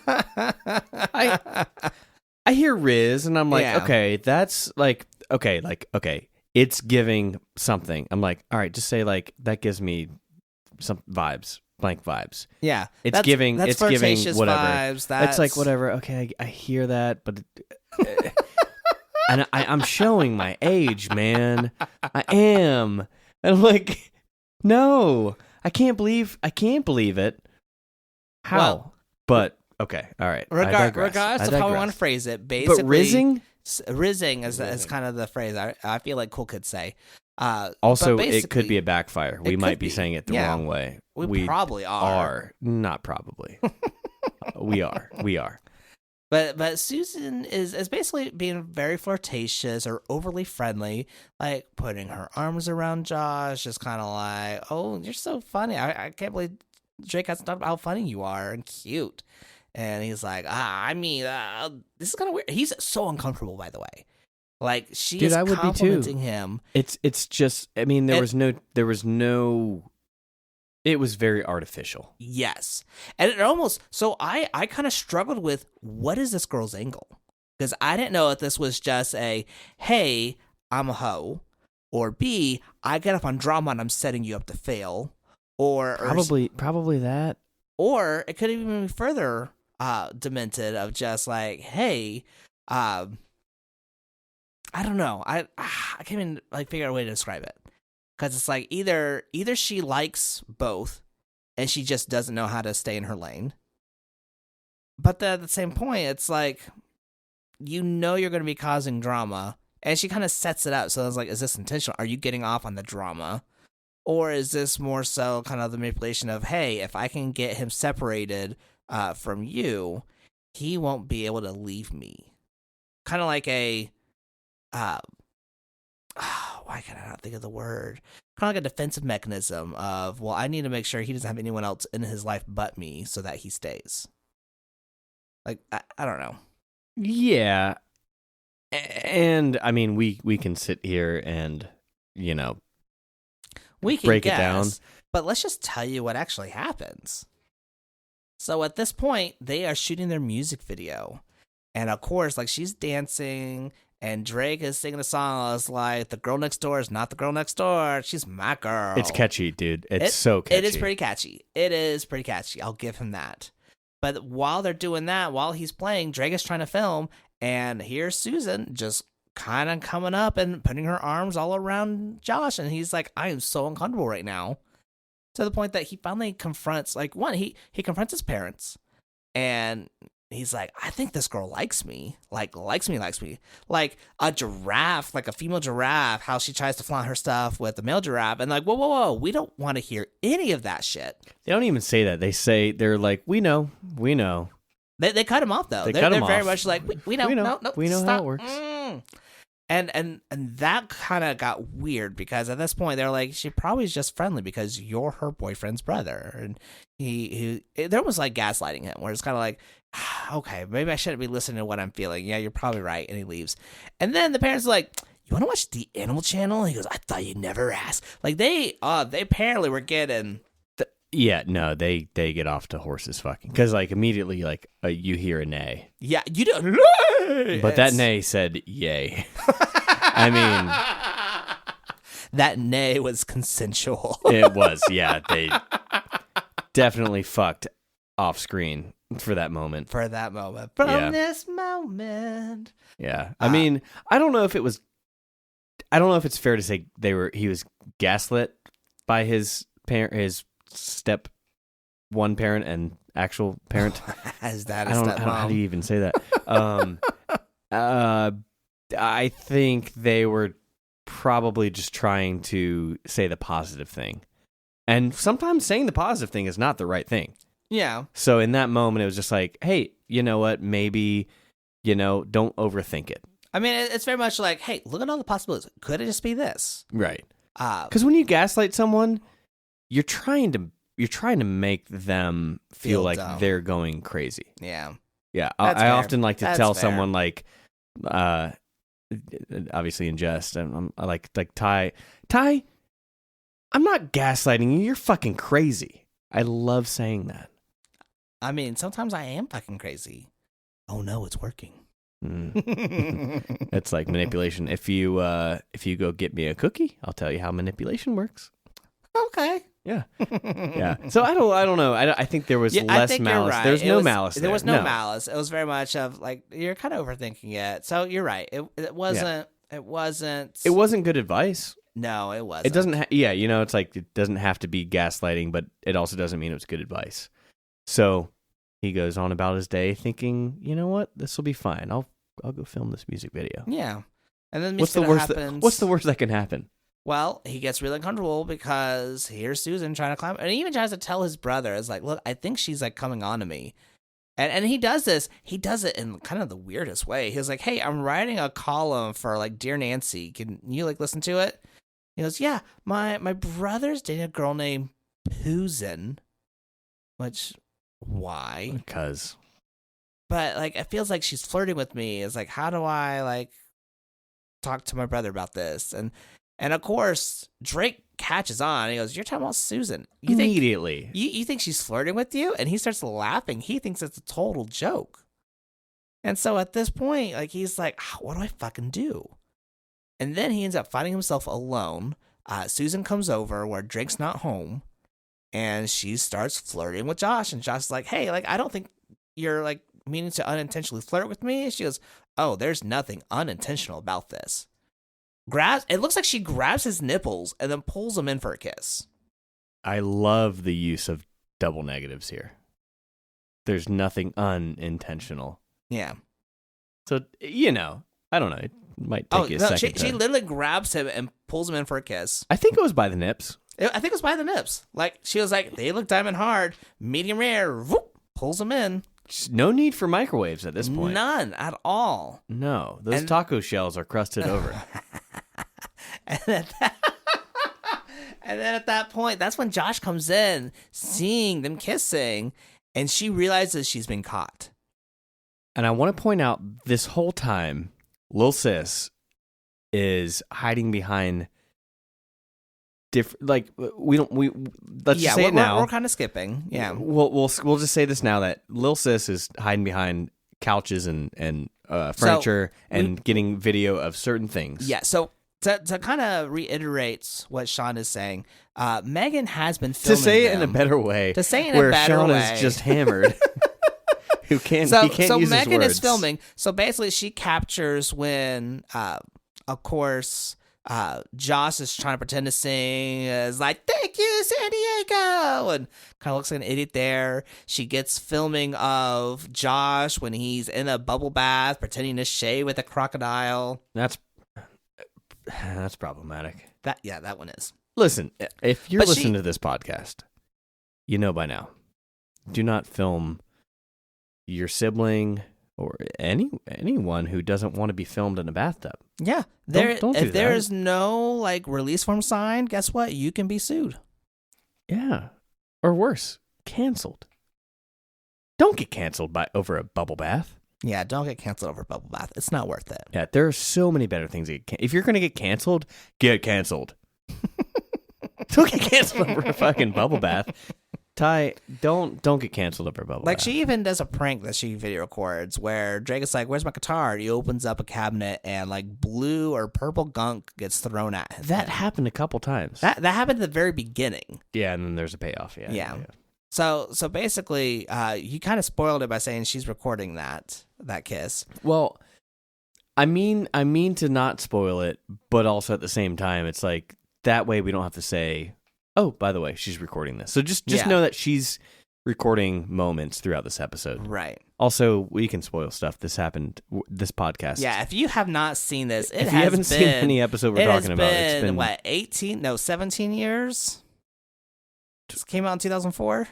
I hear Riz and I'm like, okay, that's like, okay. It's giving something. I'm like, all right, just say like, that gives me some vibes, blank vibes. Yeah. It's giving whatever. Vibes, It's like, whatever. Okay, I hear that, but and I'm showing my age, man. I am. And I'm like, no, I can't believe it. How? Well, but okay, all right. Regardless of how we want to phrase it, basically, but rizzing is kind of the phrase I feel like cool kids say. Also, it could be a backfire. We might be saying it the wrong way. We probably are. Not probably. We are. But Susan is basically being very flirtatious or overly friendly, like putting her arms around Josh, just kind of like, oh, you're so funny. I can't believe Drake hasn't talked about how funny you are and cute. And he's like, this is kind of weird. He's so uncomfortable, by the way. Like, she is complimenting him. It's just, I mean, there was no, it was very artificial. Yes. And it almost, so I kind of struggled with, what is this girl's angle? Because I didn't know if this was just a, hey, I'm a hoe, or B, I get up on drama and I'm setting you up to fail, or probably that. Or it could even be further demented of just like, hey, I don't know. I can't even like figure out a way to describe it. Because it's like either she likes both and she just doesn't know how to stay in her lane. But then at the same point, it's like, you know you're going to be causing drama. And she kind of sets it up. So it's like, is this intentional? Are you getting off on the drama? Or is this more so kind of the manipulation of, hey, if I can get him separated from you, he won't be able to leave me. Kind of like a, why can I not think of the word? Kind of like a defensive mechanism of, well, I need to make sure he doesn't have anyone else in his life but me so that he stays. Like, I don't know. Yeah. And, I mean, we can sit here and, you know, we can break guess, it down. But let's just tell you what actually happens. So at this point, they are shooting their music video. And of course, like, she's dancing, and Drake is singing a song that's like, the girl next door is not the girl next door. She's my girl. It's catchy, dude. It's so catchy. It is pretty catchy. I'll give him that. But while they're doing that, while he's playing, Drake is trying to film, and here's Susan just kind of coming up and putting her arms all around Josh, and he's like, I am so uncomfortable right now. To the point that he finally confronts, like, he confronts his parents, and he's like, I think this girl likes me. Like, likes me. Like a giraffe, like a female giraffe, how she tries to flaunt her stuff with a male giraffe, and like, whoa, we don't want to hear any of that shit. They don't even say that. They're like, we know. They cut him off, though. They're very much like, we know. No, we know stop. how it works. And that kind of got weird, because at this point they're like, she probably is just friendly because you're her boyfriend's brother, and there was like gaslighting him, where it's kind of like, okay, maybe I shouldn't be listening to what I'm feeling. Yeah, you're probably right, and he leaves. And then the parents are like, you want to watch the Animal Channel? And he goes, I thought you'd never ask. Like they apparently were getting. Yeah, no, they get off to horses fucking, because like immediately like you hear a neigh. Yeah, you do. But that neigh said yay. I mean, that neigh was consensual. It was, yeah. They definitely fucked off screen for that moment. From this moment. Yeah, I mean, I don't know if it's fair to say he was gaslit by his parent, his step one parent and actual parent. As that I don't know how do you even say that. I think they were probably just trying to say the positive thing, And sometimes saying the positive thing is not the right thing. Yeah. So in that moment, it was just like, hey, you know what? Maybe, don't overthink it. I mean, it's very much like, hey, look at all the possibilities. Could it just be this? Right. Because when you gaslight someone, you're trying to make them feel like dumb. they're going crazy. Yeah. Yeah. That's I fair. often like to That's tell fair. someone like, obviously in jest, and I like Ty, I'm not gaslighting you. You're fucking crazy. I love saying that. I mean, sometimes I am fucking crazy. Oh no, it's working. It's like manipulation. If you go get me a cookie, I'll tell you how manipulation works. Okay. Yeah. Yeah. So I don't know. I think there was less malice. Right. There's no malice. There was no malice. It was very much of like you're kind of overthinking it. So you're right. It wasn't. Yeah. It wasn't. It wasn't good advice. No, it wasn't. It doesn't. It's like it doesn't have to be gaslighting, but it also doesn't mean it was good advice. So he goes on about his day, thinking, you know what, this will be fine. I'll go film this music video. Yeah. And then what's the worst? What's the worst that can happen? Well, he gets really uncomfortable because here's Susan trying to climb, and he even tries to tell his brother, "It's like, look, I think she's like coming on to me." And he does this. He does it in kind of the weirdest way. He was like, "Hey, I'm writing a column for like Dear Nancy. Can you like listen to it?" He goes, "Yeah, my brother's dating a girl named Susan." Which, why? Because. But like, it feels like she's flirting with me. It's like, how do I like talk to my brother about this? And of course, Drake catches on. He goes, "You're talking about Susan. You Immediately. You think she's flirting with you?" And he starts laughing. He thinks it's a total joke. And so at this point, like, he's like, what do I fucking do? And then he ends up finding himself alone. Susan comes over where Drake's not home. And she starts flirting with Josh. And Josh is like, "Hey, like, I don't think you're like meaning to unintentionally flirt with me." And she goes, "Oh, there's nothing unintentional about this." It looks like she grabs his nipples and then pulls him in for a kiss. I love the use of double negatives here. There's nothing unintentional. Yeah. So, I don't know. It might take you a second. She literally grabs him and pulls him in for a kiss. I think it was by the nips. I think it was by the nips. Like, she was like, "They look diamond hard, medium rare," whoop, pulls him in. No need for microwaves at this point. None at all. No, those taco shells are crusted over. And then at that point, that's when Josh comes in, seeing them kissing, and she realizes she's been caught. And I want to point out, this whole time, Lil Sis is hiding behind different. Like, let's just say it now. We're kind of skipping. Yeah, we'll just say this now, that Lil Sis is hiding behind couches and furniture and getting video of certain things. Yeah. So to kind of reiterate what Sean is saying, Megan has been filming to say it them. in a better way. To say it in where a better Sean way. is just hammered. He can't So use his Megan words. is filming. So basically, she captures when, of course, Josh is trying to pretend to sing. Is like, "Thank you, San Diego," and kind of looks like an idiot there. She gets filming of Josh when he's in a bubble bath, pretending to shave with a crocodile. That's problematic. That one is. Listen, if you're listening to this podcast, you know by now, do not film your sibling or anyone who doesn't want to be filmed in a bathtub. Yeah, Don't if do there that. is no like release form signed, guess what? You can be sued. Yeah, or worse, canceled. Don't get canceled over a bubble bath. Yeah, don't get canceled over bubble bath. It's not worth it. Yeah, there are so many better things. If you're going to get canceled, get canceled. Don't get canceled over a fucking bubble bath. Ty, don't get canceled over a bubble Like, bath. she even does a prank that she video records where Drake is like, "Where's my guitar?" He opens up a cabinet and like blue or purple gunk gets thrown at him. That happened a couple times. That happened at the very beginning. Yeah, and then there's a payoff. Yeah. So basically, you kind of spoiled it by saying she's recording that kiss. Well, I mean to not spoil it, but also at the same time, it's like that way we don't have to say, "Oh, by the way, she's recording this." So just know that she's recording moments throughout this episode. Right. Also, we can spoil stuff. This happened. This podcast. Yeah. If you have not seen this, if you haven't seen any episode we're talking about, it's been what, 17 years? This came out in 2004?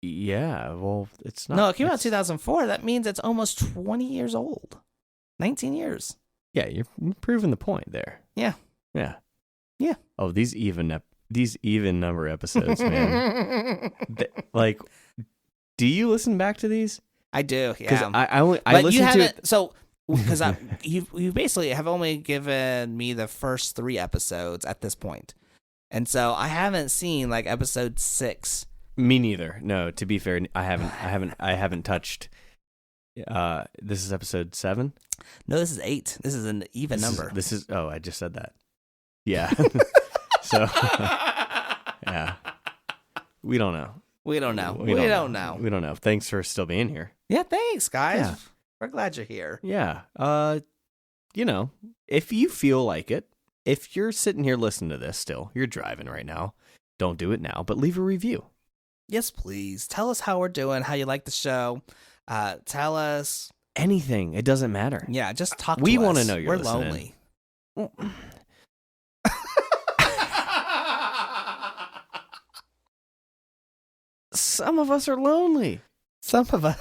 Yeah, well, it's not. No, it came out in 2004. That means it's almost 20 years old. 19 years. Yeah, you're proving the point there. Yeah. Yeah. Yeah. Oh, these even number episodes, man. Like, do you listen back to these? I do, Because yeah. I listen to it. So, because you basically have only given me the first 3 episodes at this point. And so I haven't seen like episode 6. Me neither. No, to be fair, I haven't touched. This is episode 7. No, this is 8. This is an even number. This is. Oh, I just said that. Yeah. So. Yeah. We don't know. We don't know. We don't know. We don't know. Thanks for still being here. Yeah, thanks, guys. Yeah. We're glad you're here. Yeah. If you feel like it, if you're sitting here listening to this still, you're driving right now, don't do it now, but leave a review. Yes, please. Tell us how we're doing, how you like the show. Tell us anything. It doesn't matter. Yeah, just talk to us. We want to know you're We're listening. lonely. Some of us are lonely. Some of us.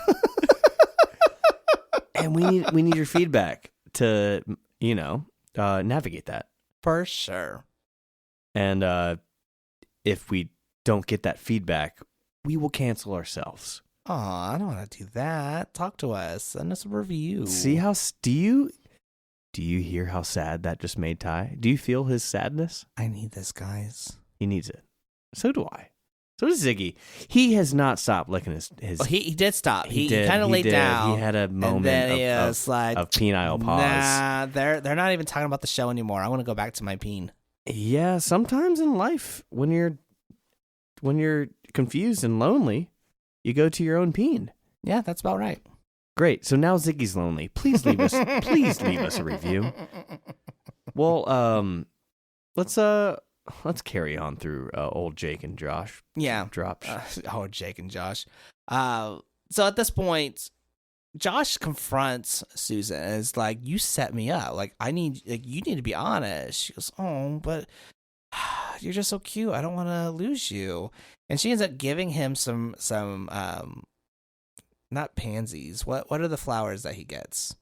And we need your feedback to, navigate that. For sure. And if we don't get that feedback, we will cancel ourselves. Aw, I don't want to do that. Talk to us. Send us a review. See how do you hear how sad that just made Ty? Do you feel his sadness? I need this, guys. He needs it. So do I. So does Ziggy. He has not stopped licking his. Well, he did stop. He kind of laid down. He had a moment of penile pause. Nah, they're not even talking about the show anymore. I want to go back to my peen. Yeah, sometimes in life, when you're confused and lonely, you go to your own peen. Yeah, that's about right. Great. So now Ziggy's lonely. Please leave us a review. Well, let's carry on through old Jake and Josh. Yeah. Jake and Josh. So at this point, Josh confronts Susan and is like, "You set me up. Like, you need to be honest." She goes, "Oh, but you're just so cute. I don't want to lose you." And she ends up giving him some not pansies. What are the flowers that he gets?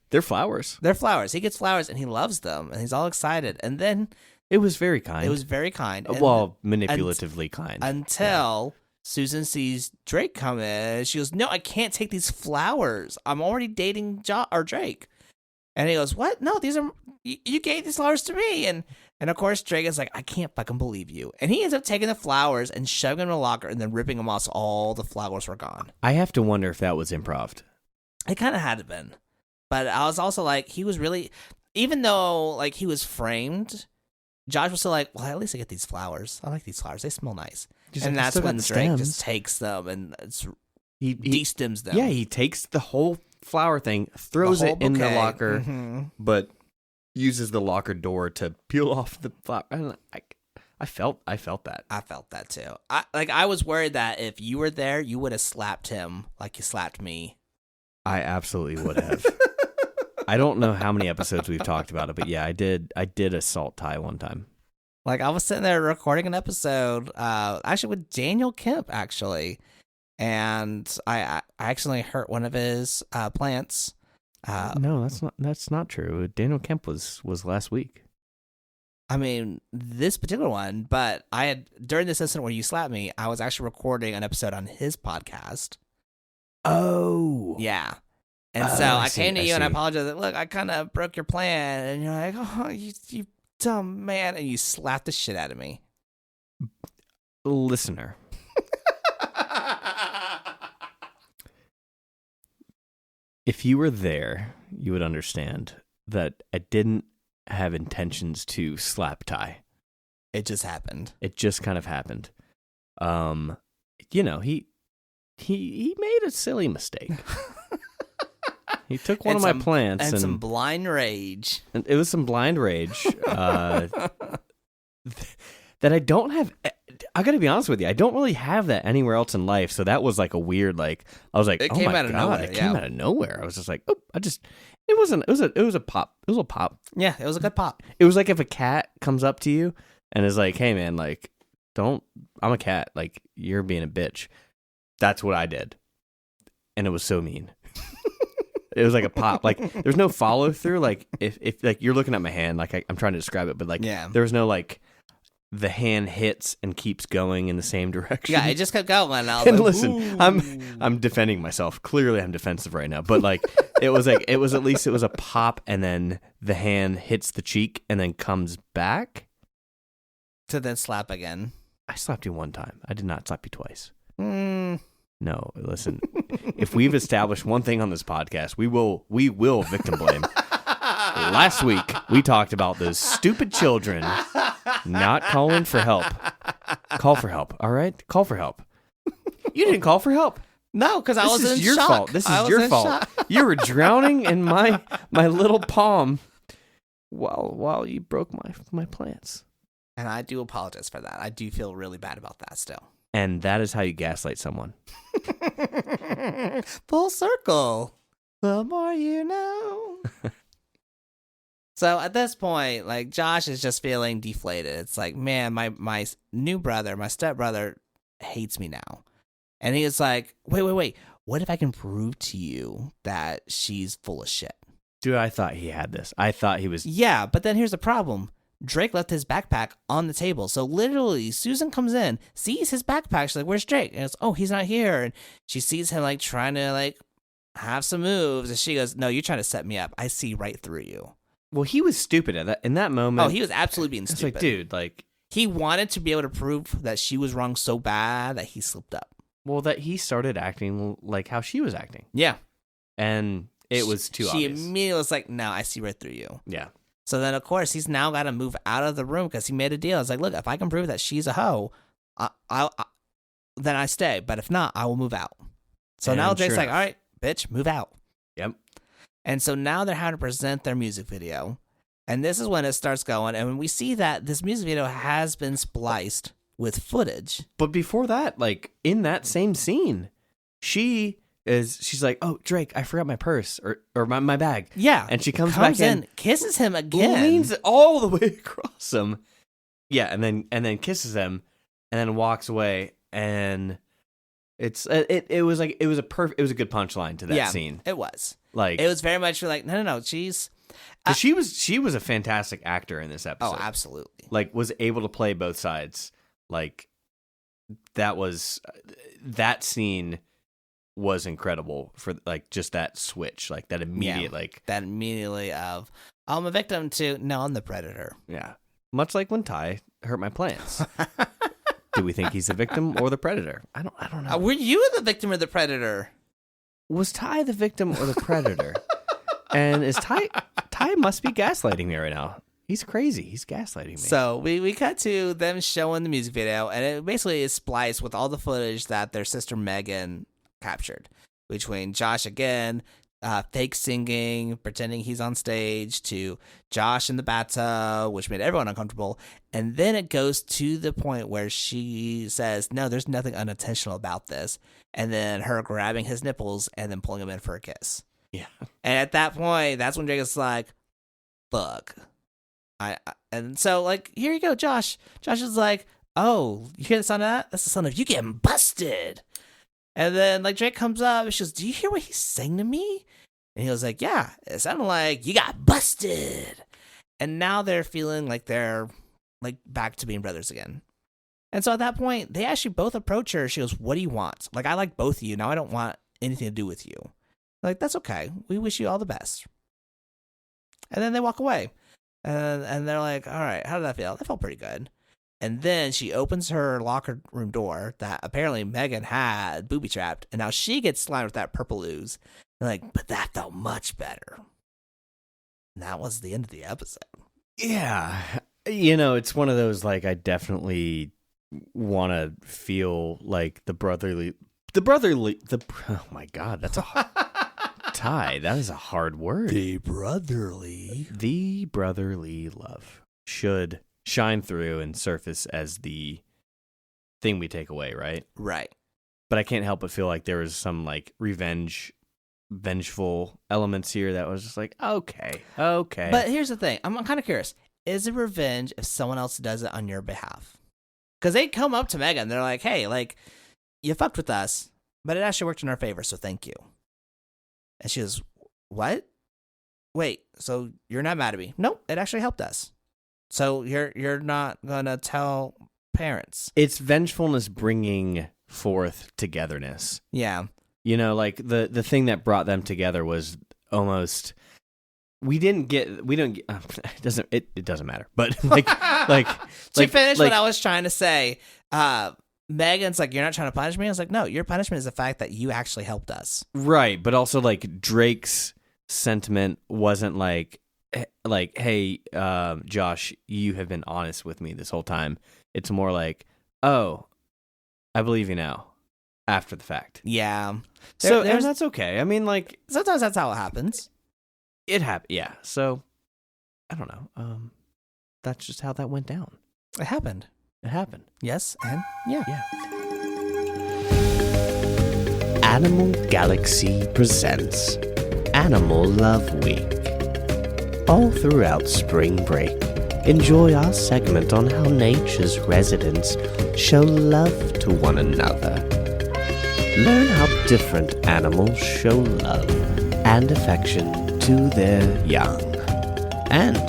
They're flowers. They're flowers. He gets flowers and he loves them and he's all excited. And then it was very kind. Manipulatively kind. Until Susan sees Drake come in and she goes, "No, I can't take these flowers. I'm already dating Drake." And he goes, "What? No, you gave these flowers to me." And of course Drake is like, "I can't fucking believe you." And he ends up taking the flowers and shoving them in a locker and then ripping them off so all the flowers were gone. I have to wonder if that was improv. It kind of had to been. But I was also like, he was really, even though like he was framed, Josh was still like, "Well, at least I get these flowers. I like these flowers. They smell nice." And that's when Drake just takes them and he de-stems them. Yeah, he takes the whole flower thing, throws it in the locker, but uses the locker door to peel off the flower. I felt that. I felt that too. I was worried that if you were there, you would have slapped him like you slapped me. I absolutely would have. I don't know how many episodes we've talked about it, but yeah, I did assault Ty one time. Like I was sitting there recording an episode, actually with Daniel Kemp, actually, and I accidentally hurt one of his plants. No, that's not true. Daniel Kemp was last week. I mean, this particular one, but I had during this incident where you slapped me, I was actually recording an episode on his podcast. Oh, yeah. And so I came to you and I apologized. Look, I kind of broke your plan. And you're like, "Oh, you dumb man." And you slapped the shit out of me. Listener. If you were there, you would understand that I didn't have intentions to slap Ty. It just happened. It just kind of happened. He made a silly mistake. He took one of my plants and some blind rage. And it was some blind rage that I don't have. I got to be honest with you. I don't really have that anywhere else in life. So that was like a weird, I was like, it came out of nowhere. It came out of nowhere. I was just like, oh, it wasn't. It was a pop. It was a pop. Yeah, it was a good pop. It was like if a cat comes up to you and is like, "Hey, man, like, I'm a cat. Like, you're being a bitch." That's what I did, and it was so mean. It was like a pop. Like, there's no follow through. Like, if like you're looking at my hand, like I'm trying to describe it, but like, there was no like the hand hits and keeps going in the same direction. Yeah, it just kept going. And listen, I'm defending myself. Clearly, I'm defensive right now. But like, it was at least a pop, and then the hand hits the cheek and then comes back to then slap again. I slapped you one time. I did not slap you twice. Mm. No, listen. If we've established one thing on this podcast, we will victim blame. Last week we talked about those stupid children not calling for help. Call for help, all right? Call for help. You didn't call for help. No, because I was in shock. This is your fault. This is your fault. You were drowning in my little palm while you broke my plants. And I do apologize for that. I do feel really bad about that still. And that is how you gaslight someone. Full circle. The more you know. So at this point, like, Josh is just feeling deflated. It's like, man, my new brother, my stepbrother, hates me now. And he was like, wait. What if I can prove to you that she's full of shit? Dude, I thought he had this. I thought he was... Yeah, but then here's the problem. Drake left his backpack on the table. So literally, Susan comes in, sees his backpack. She's like, where's Drake? And it's, oh, he's not here. And she sees him, like, trying to, like, have some moves. And she goes, no, you're trying to set me up. I see right through you. Well, he was stupid in that moment. Oh, he was absolutely being stupid. It's like, dude, like... He wanted to be able to prove that she was wrong so bad that he slipped up. Well, that he started acting like how she was acting. Yeah. And it was too obvious. She immediately was like, no, I see right through you. Yeah. So then, of course, he's now got to move out of the room because he made a deal. It's like, look, if I can prove that she's a hoe, then I stay. But if not, I will move out. So now Drake's like, all right, bitch, move out. Yep. And so now they're having to present their music video. And this is when it starts going. And when we see that this music video has been spliced with footage. But before that, like, in that same scene, she's like, oh, Drake, I forgot my purse or my bag. Yeah. And she comes back in, kisses him again. Leans all the way across him. Yeah, and then kisses him and then walks away. And it was a good punchline to that scene. It was. Like, it was very much like, no, she's she was a fantastic actor in this episode. Oh, absolutely. Like, was able to play both sides. Like, that scene was incredible for, like, just that switch, like that immediately of, I'm a victim to, no, I'm the predator. Yeah. Much like when Ty hurt my plants. Do we think he's the victim or the predator? I don't know. Were you the victim or the predator? Was Ty the victim or the predator? And is Ty must be gaslighting me right now. He's crazy. He's gaslighting me. So we cut to them showing the music video, and it basically is spliced with all the footage that their sister Megan captured between Josh again, fake singing, pretending he's on stage, to Josh in the bathtub, which made everyone uncomfortable. And then it goes to the point where she says, no, there's nothing unintentional about this. And then her grabbing his nipples and then pulling him in for a kiss. Yeah. And at that point, that's when Drake is like, fuck. And so, like, here you go, Josh. Josh is like, oh, you hear the sound of that? That's the sound of you getting busted. And then, like, Drake comes up and she goes, do you hear what he's saying to me? And he was like, yeah, it sounded like you got busted. And now they're feeling like they're, like, back to being brothers again. And so at that point, they actually both approach her. She goes, what do you want? Like, I like both of you. Now I don't want anything to do with you. Like, that's okay. We wish you all the best. And then they walk away. And they're like, all right, how did that feel? That felt pretty good. And then she opens her locker room door that apparently Megan had booby trapped. And now she gets slimed with that purple ooze. And like, but that felt much better. And that was the end of the episode. Yeah. You know, it's one of those, like, I definitely want to feel like oh my God, that's a Ty, that is a hard word. The brotherly love should shine through and surface as the thing we take away, right? Right. But I can't help but feel like there was some, like, revenge vengeful elements here that was just like, okay. But here's the thing. I'm kind of curious. Is it revenge if someone else does it on your behalf? Because they come up to Megan. They're like, hey, like, you fucked with us, but it actually worked in our favor, so thank you. And she goes, what? Wait, so you're not mad at me? Nope, it actually helped us. So you're not going to tell parents. It's vengefulness bringing forth togetherness. Yeah. You know, like the thing that brought them together was almost it doesn't matter. But like to finish what I was trying to say, Megan's like, you're not trying to punish me? I was like, no, your punishment is the fact that you actually helped us. Right, but also like Drake's sentiment wasn't like, hey, Josh, you have been honest with me this whole time. It's more like, oh, I believe you now. After the fact. Yeah. So and that's okay. I mean, like, sometimes that's how it happens. It happened. Yeah. So I don't know. That's just how that went down. It happened. Yes. And yeah. Animal Galaxy presents Animal Love Week. All throughout spring break, enjoy our segment on how nature's residents show love to one another. Learn how different animals show love and affection to their young. And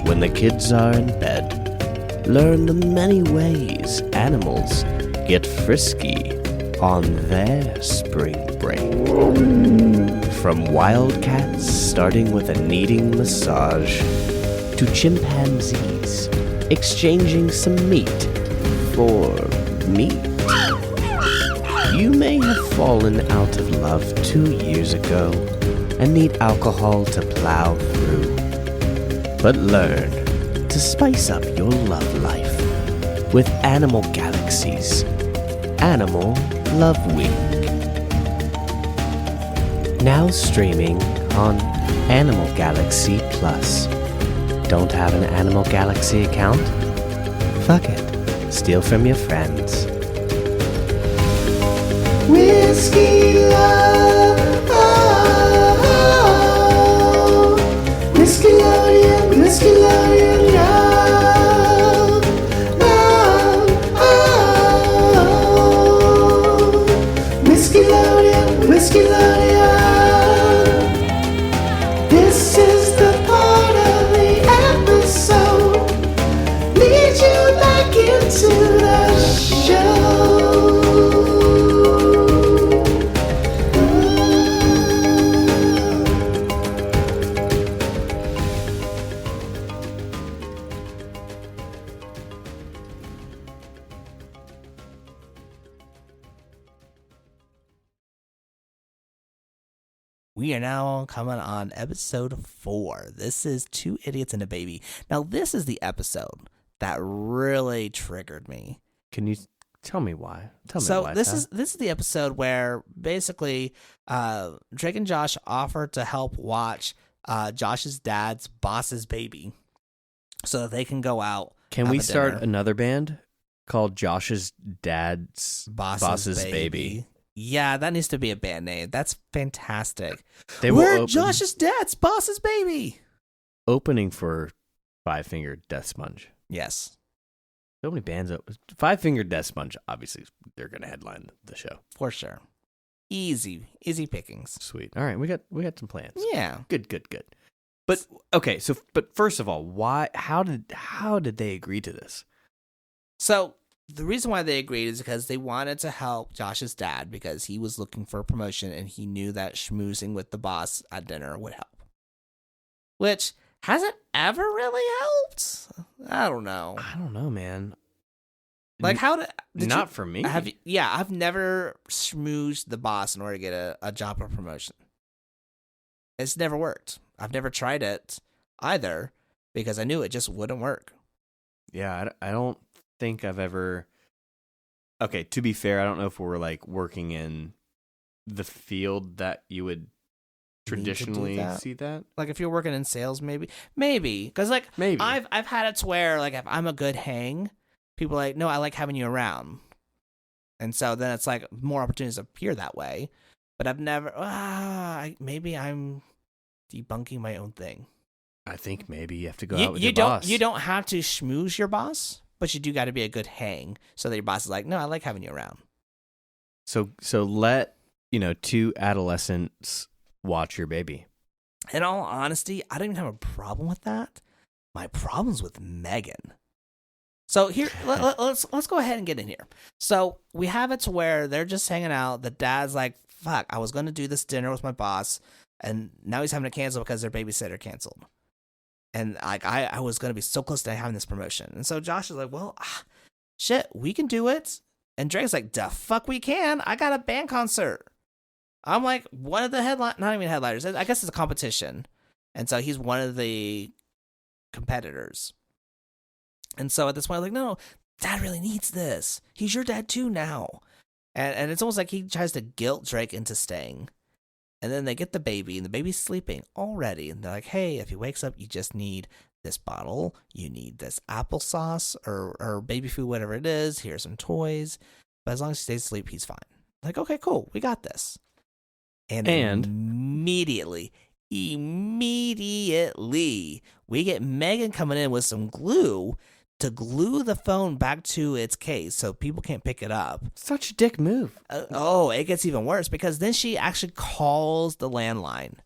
when the kids are in bed, learn the many ways animals get frisky on their spring break. From wildcats starting with a kneading massage to chimpanzees exchanging some meat for meat. You may have fallen out of love 2 years ago and need alcohol to plow through. But learn to spice up your love life with Animal Galaxy's Animal Love Week. Now streaming on Animal Galaxy Plus. Don't have an Animal Galaxy account? Fuck it. Steal from your friends. Whiskeylodeon, Whiskeylodeon, Whiskeylodeon, no, Whiskeylodeon, Whiskeylodeon. This is the part of the episode leads you back into the show. We are now coming on episode 4. This is Two Idiots and a Baby. Now, this is the episode that really triggered me. Can you tell me why? This is the episode where basically Drake and Josh offered to help watch Josh's dad's boss's baby so that they can go out. Can we start another band called Josh's dad's boss's baby? Yeah, that needs to be a band name. That's fantastic. We're Josh's dad's boss's baby. Opening for Five Finger Death Sponge. Yes. So many bands. Five Finger Death Sponge, obviously, they're going to headline the show. For sure. Easy pickings. Sweet. All right, we got some plans. Yeah. Good. But okay, but first of all, why? How did they agree to this? So the reason why they agreed is because they wanted to help Josh's dad because he was looking for a promotion and he knew that schmoozing with the boss at dinner would help. Which hasn't ever really helped. I don't know. I don't know, man. Like not for me. I've never schmoozed the boss in order to get a job or promotion. It's never worked. I've never tried it either because I knew it just wouldn't work. Yeah, I don't think I've ever. Okay, to be fair, I don't know if we're like working in the field that you would traditionally see that. Like if you're working in sales, maybe because like maybe I've had it to where like if I'm a good hang, people are like, no, I like having you around, and so then it's like more opportunities appear that way. but I've never. Maybe I'm debunking my own thing. I think maybe you have to go out with your don't, boss. You don't have to schmooze your boss, but you do got to be a good hang so that your boss is like, no, I like having you around. So let, two adolescents watch your baby. In all honesty, I don't even have a problem with that. My problem's with Megan. So here, let's go ahead and get in here. So we have it to where they're just hanging out. The dad's like, fuck, I was going to do this dinner with my boss, and now he's having to cancel because their babysitter canceled. And like I was going to be so close to having this promotion. And so Josh is like, well, shit, we can do it. And Drake's like, the fuck we can. I got a band concert. I'm like, one of the not even headliners. I guess it's a competition. And so he's one of the competitors. And so at this point, I'm like, no, dad really needs this. He's your dad too now. And it's almost like he tries to guilt Drake into staying. And then they get the baby, and the baby's sleeping already. And they're like, hey, if he wakes up, you just need this bottle. You need this applesauce or baby food, whatever it is. Here's some toys. But as long as he stays asleep, he's fine. Like, okay, cool. We got this. And immediately, we get Megan coming in with some glue to glue the phone back to its case so people can't pick it up. Such a dick move. It gets even worse because then she actually calls the landline,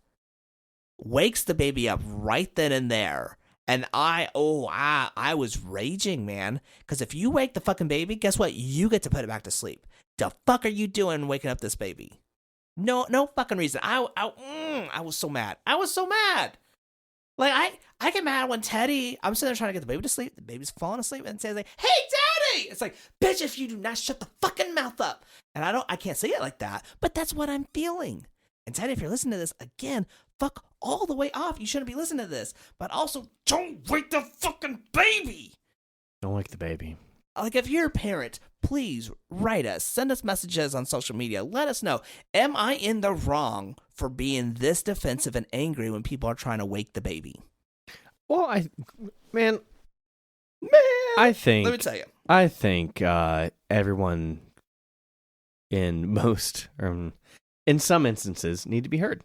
wakes the baby up right then and there. And I was raging, man. Because if you wake the fucking baby, guess what? You get to put it back to sleep. The fuck are you doing waking up this baby? No fucking reason. I was so mad. Like, I get mad when Teddy, I'm sitting there trying to get the baby to sleep. The baby's falling asleep and says like, hey, Daddy! It's like, bitch, if you do not shut the fucking mouth up. And I can't say it like that, but that's what I'm feeling. And Teddy, if you're listening to this, again, fuck all the way off. You shouldn't be listening to this. But also, don't wake the fucking baby. Don't wake the baby. Like, if you're a parent, please write us. Send us messages on social media. Let us know. Am I in the wrong for being this defensive and angry when people are trying to wake the baby? Well, I think. Let me tell you. I think everyone in some instances need to be heard.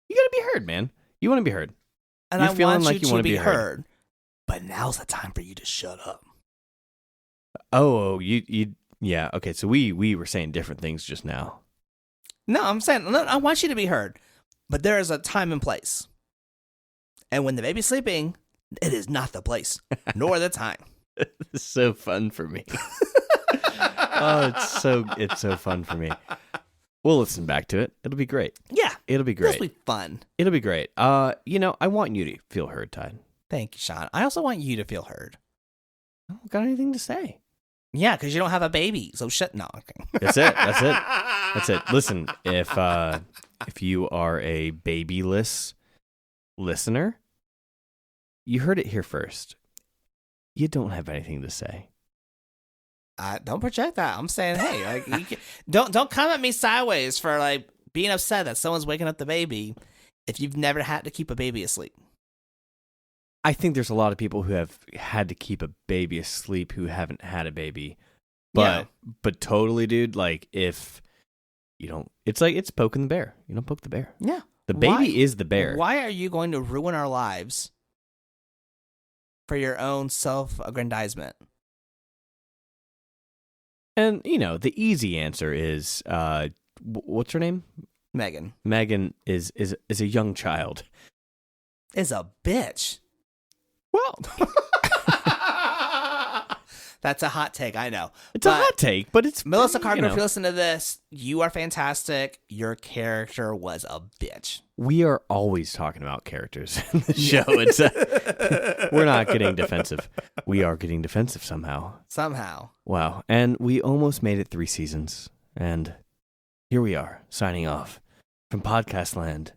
You gotta be heard, man. You want to be heard. And You're I feeling want like you want to be heard. But now's the time for you to shut up. Oh, yeah. Okay, so we were saying different things just now. No, I'm saying, I want you to be heard. But there is a time and place. And when the baby's sleeping, it is not the place, nor the time. It's so fun for me. It's so fun for me. We'll listen back to it. It'll be great. Yeah. It'll be great. It'll be fun. It'll be great. I want you to feel heard, Tide. Thank you, Sean. I also want you to feel heard. I don't got anything to say. Yeah, because you don't have a baby. So shut. No. Okay. That's it. Listen, if you are a babyless listener, you heard it here first. You don't have anything to say. Don't project that. I'm saying, hey, like, don't come at me sideways for like being upset that someone's waking up the baby if you've never had to keep a baby asleep. I think there's a lot of people who have had to keep a baby asleep who haven't had a baby. But totally, dude, like if you don't, it's like it's poking the bear. You don't poke the bear. Yeah. The baby is the bear. Why are you going to ruin our lives for your own self-aggrandizement? And, the easy answer is, what's her name? Megan. Megan is a young child. Is a bitch. Well, that's a hot take, I know. It's a hot take, but it's... Melissa Carter, if you listen to this, you are fantastic. Your character was a bitch. We are always talking about characters in the show. It's we're not getting defensive. We are getting defensive somehow. Wow. And we almost made it 3 seasons. And here we are, signing off from Podcast Land.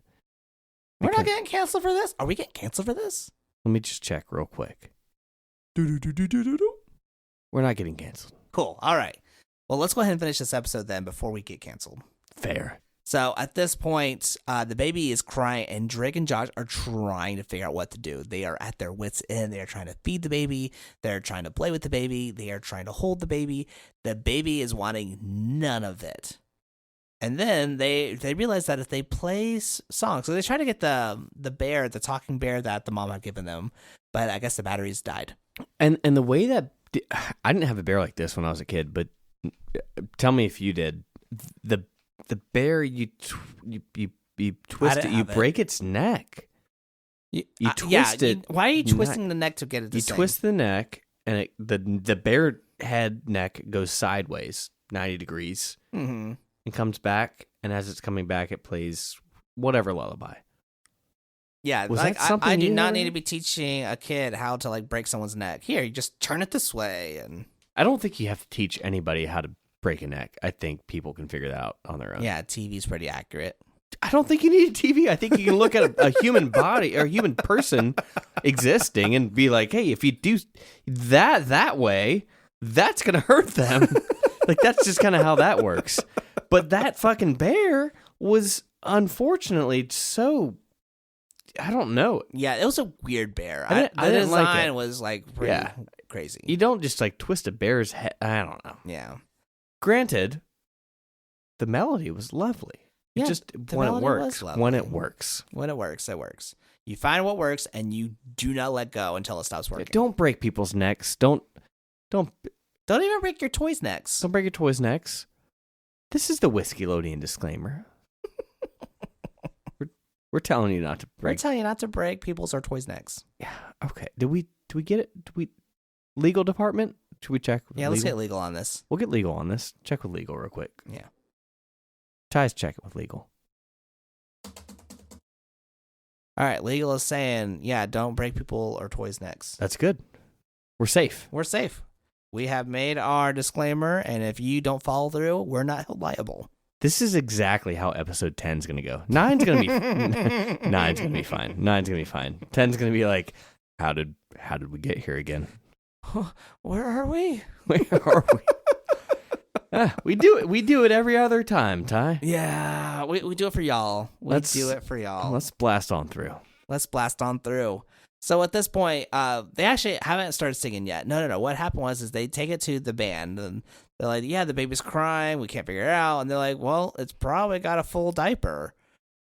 We're not getting canceled for this? Are we getting canceled for this? Let me just check real quick. We're not getting canceled. Cool. All right. Well, let's go ahead and finish this episode then before we get canceled. Fair. So at this point, the baby is crying, and Drake and Josh are trying to figure out what to do. They are at their wits' end. They are trying to feed the baby. They're trying to play with the baby. They are trying to hold the baby. The baby is wanting none of it. And then they realize that if they play songs, so they try to get the talking bear that the mom had given them, but I guess the batteries died. And the way that I didn't have a bear like this when I was a kid, but tell me if you did. The bear you twist it, you break its neck. You twist it. Why are you twisting the neck to get it to sing? Twist the neck, and the bear head neck goes sideways 90 degrees. Mm-hmm. And comes back, and as it's coming back, it plays whatever lullaby. Yeah, was like that something I do you not heard? need to be teaching a kid how to like break someone's neck. Here, you just turn it this way, and I don't think you have to teach anybody how to break a neck. I think people can figure that out on their own. yeah, TV's pretty accurate. I don't think you need a TV. I think you can look at a human body or a human person existing and be like, hey, if you do that way, that's gonna hurt them. Like that's just kind of how that works. But that fucking bear was unfortunately so, I don't know. Yeah, it was a weird bear. I didn't design like it. was like pretty crazy. You don't just like twist a bear's head. I don't know. Yeah. Granted, the melody was lovely. Yeah, It just the when it melody works. was lovely. When it works. When it works, it works. You find what works, and you do not let go until it stops working. Don't break people's necks. Don't even break your toys' necks. break your toys' necks. This is the Whiskeylodeon disclaimer. We're telling you not to We're break. telling you not to break people's or toys' necks. Yeah. Okay. Did we get it? Legal department? Should we check? Yeah, let's get legal on this. We'll get legal on this. Check with legal real quick. Yeah. Ty's check it with legal. All right, legal is saying, yeah, don't break people or toys' necks. That's good. We're safe. We're safe. We have made our disclaimer, and if you don't follow through, we're not held liable. This is exactly how episode 10 is going to go. 9's going to be 9's going to be fine. 9's going to be fine. 10's going to be like, how did we get here again? Where are we? Where are we? We do it every other time, Ty. Yeah, we do it for y'all. Let's do it for y'all. Let's blast on through. Let's blast on through. So at this point, they actually haven't started singing yet. No. What happened was they take it to the band, and they're like, yeah, the baby's crying. We can't figure it out. And they're like, well, it's probably got a full diaper.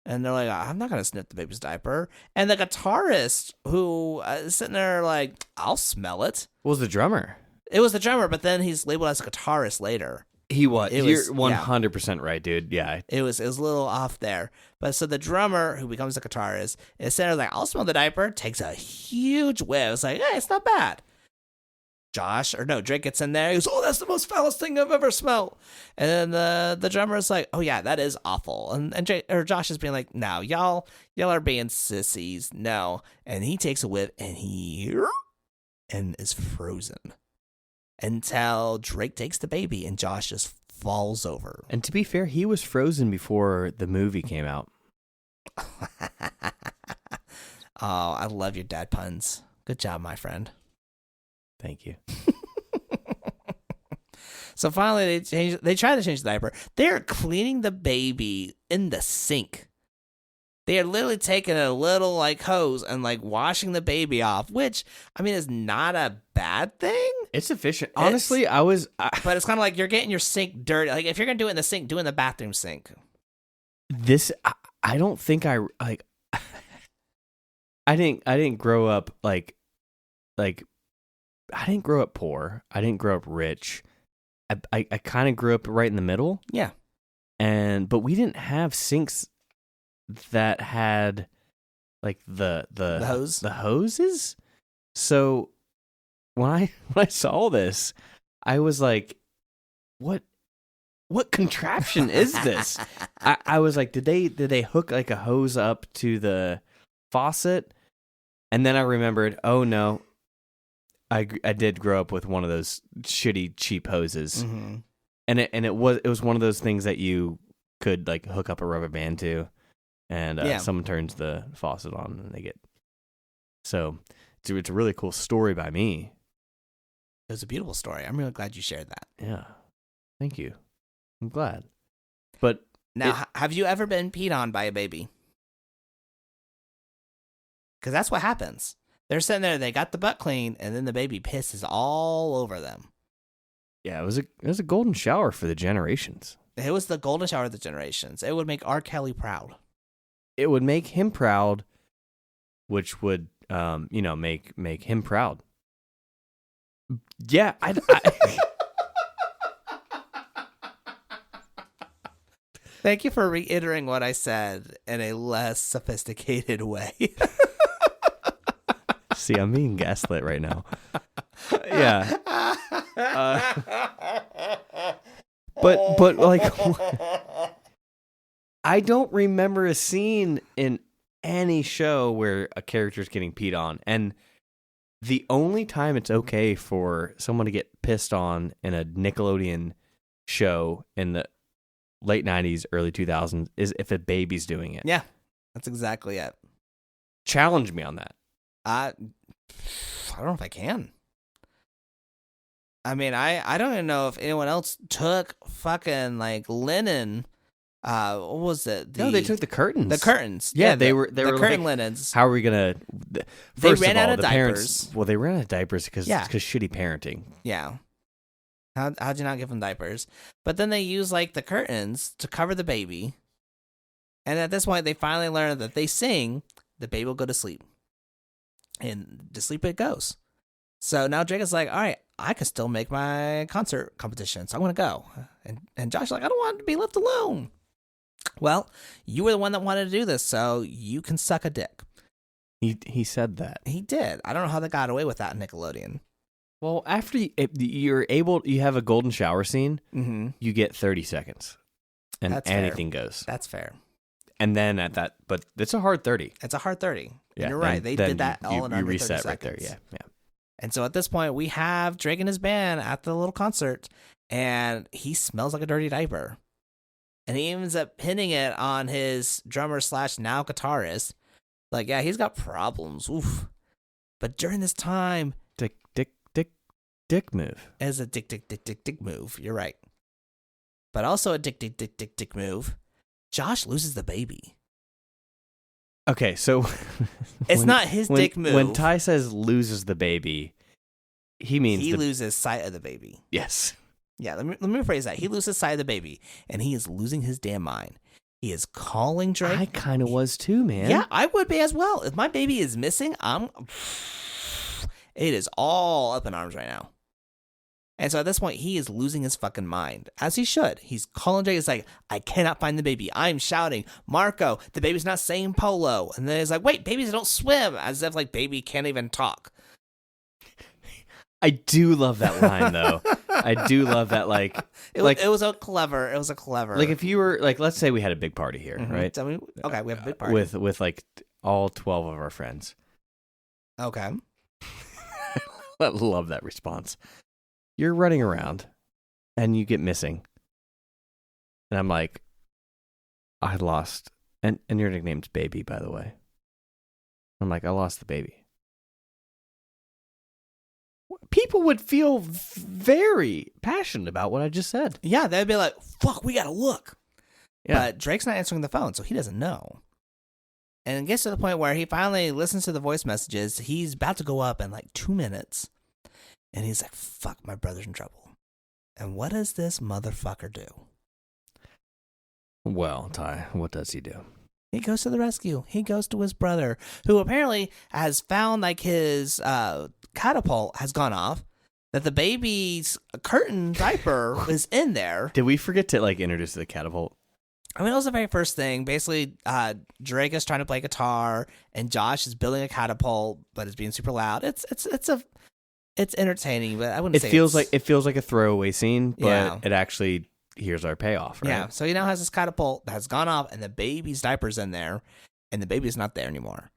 And they're like, I'm not going to sniff the baby's diaper. And the guitarist who is sitting there like, I'll smell it. What was the drummer? It was the drummer, but then he's labeled as a guitarist later. He was. It You're was- 100% right, dude. Yeah. It was a little off there. But so the drummer, who becomes the guitarist, is sitting there like, I'll smell the diaper, takes a huge whiff. It's like, hey, it's not bad. Drake gets in there. He goes, oh, that's the most foulest thing I've ever smelled. And then the drummer is like, oh, yeah, that is awful. And Josh is being like, no, y'all are being sissies. No. And he takes a whiff and is frozen until Drake takes the baby and Josh just falls over. And to be fair, he was frozen before the movie came out. Oh, I love your dad puns. Good job, my friend. Thank you. So finally, they try to change the diaper. They're cleaning the baby in the sink. They are literally taking a little like hose and like washing the baby off, which I mean is not a bad thing. It's efficient. Honestly, But it's kind of like you're getting your sink dirty. Like if you're gonna do it in the sink, do it in the bathroom sink. I don't think I didn't grow up like I didn't grow up poor. I didn't grow up rich. I kind of grew up right in the middle. Yeah. But we didn't have sinks that had like the hoses. So when I saw this, I was like, what contraption is this? I was like, did they hook like a hose up to the faucet? And then I remembered, oh no, I did grow up with one of those shitty cheap hoses. Mm-hmm. And it was one of those things that you could like hook up a rubber band to, and someone turns the faucet on and they get. So it's a really cool story by me. It was a beautiful story. I'm really glad you shared that. Yeah, thank you. I'm glad. But now, have you ever been peed on by a baby? Because that's what happens. They're sitting there, they got the butt clean, and then the baby pisses all over them. yeah, it was a golden shower for the generations. It was the golden shower of the generations. It would make R. Kelly proud. It would make him proud, which would, make him proud. Yeah, I Thank you for reiterating what I said in a less sophisticated way. See, I'm being gaslit right now. Yeah. But like, I don't remember a scene in any show where a character's getting peed on. And the only time it's okay for someone to get pissed on in a Nickelodeon show in the late 90s, early 2000s is if a baby's doing it. Yeah, that's exactly it. Challenge me on that. I don't know if I can. I mean, I don't even know if anyone else took fucking like linen. What was it? No, they took the curtains. The curtains. Yeah, they the were curtain like, linens. How are we gonna? They ran out of the diapers. Parents, well, they ran out of diapers because shitty parenting. Yeah. How'd you not give them diapers? But then they use like the curtains to cover the baby. And at this point, they finally learn that they sing, the baby will go to sleep. And to sleep it goes. So now Drake is like, all right, I can still make my concert competition, so I'm going to go. And Josh is like, I don't want to be left alone. Well, you were the one that wanted to do this, so you can suck a dick. He said that. He did. I don't know how they got away with that in Nickelodeon. Well, after you have a golden shower scene, you get 30 seconds, and That's anything fair. goes. That's fair. And then but it's a hard 30. It's a hard 30. Yeah, you're right. They did that all in you under reset 30 right there. seconds. Yeah. And so at this point, we have Drake and his band at the little concert, and he smells like a dirty diaper. And he ends up pinning it on his drummer / now guitarist. Like, yeah, he's got problems. Oof. But during this time, Dick move. as a dick move. You're right. But also a dick move. Josh loses the baby. Okay, so It's not his dick move. When Ty says loses the baby, he means he loses sight of the baby. Yes. Yeah, let me rephrase that. He loses sight of the baby, and he is losing his damn mind. He is calling Drake. I kind of was too, man. Yeah, I would be as well. If my baby is missing, it is all up in arms right now. And so at this point, he is losing his fucking mind, as he should. He's calling Drake. He's like, I cannot find the baby. I'm shouting, Marco, the baby's not saying polo. And then he's like, wait, babies don't swim. As if like baby can't even talk. I do love that line, though. I do love that, it was a clever. Like if you were, like, let's say we had a big party here, right? So okay, we have a big party. With like all 12 of our friends. Okay. I love that response. You're running around and you get missing. And I'm like, I lost. And your nickname's Baby, by the way. I'm like, I lost the baby. People would feel very passionate about what I just said. Yeah, they'd be like, fuck, we gotta look. Yeah. But Drake's not answering the phone, so he doesn't know. And it gets to the point where he finally listens to the voice messages. He's about to go up in like 2 minutes. And he's like, fuck, my brother's in trouble. And what does this motherfucker do? Well, Ty, what does he do? He goes to the rescue. He goes to his brother, who apparently has found like his catapult has gone off, that the baby's curtain diaper is in there. Did we forget to like introduce the catapult? I mean, it was the very first thing. Basically, Drake is trying to play guitar, and Josh is building a catapult, but it's being super loud. It's entertaining, but I wouldn't say it feels like a throwaway scene, but it actually here's our payoff, right? Yeah. So he now has this catapult that has gone off, and the baby's diaper's in there, and the baby's not there anymore.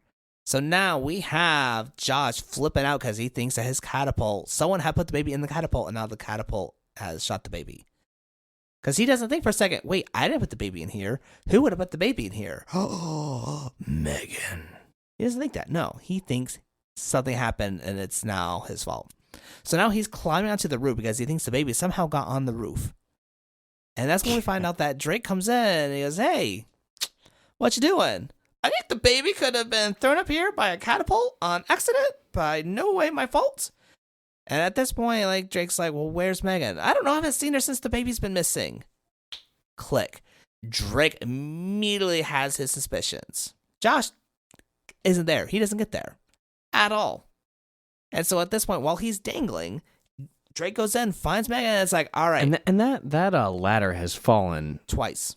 So now we have Josh flipping out because he thinks that his catapult, someone had put the baby in the catapult, and now the catapult has shot the baby. Because he doesn't think for a second, wait, I didn't put the baby in here. Who would have put the baby in here? Oh, Megan. He doesn't think that. No, he thinks something happened and it's now his fault. So now he's climbing onto the roof because he thinks the baby somehow got on the roof. And that's when we find out that Drake comes in and he goes, hey, what you doing? I think the baby could have been thrown up here by a catapult on accident, by no way my fault. And at this point, like, Drake's like, well, where's Megan? I don't know. I haven't seen her since the baby's been missing. Click. Drake immediately has his suspicions. Josh isn't there. He doesn't get there at all. And so at this point, while he's dangling, Drake goes in, finds Megan, and it's like, all right. And that ladder has fallen Twice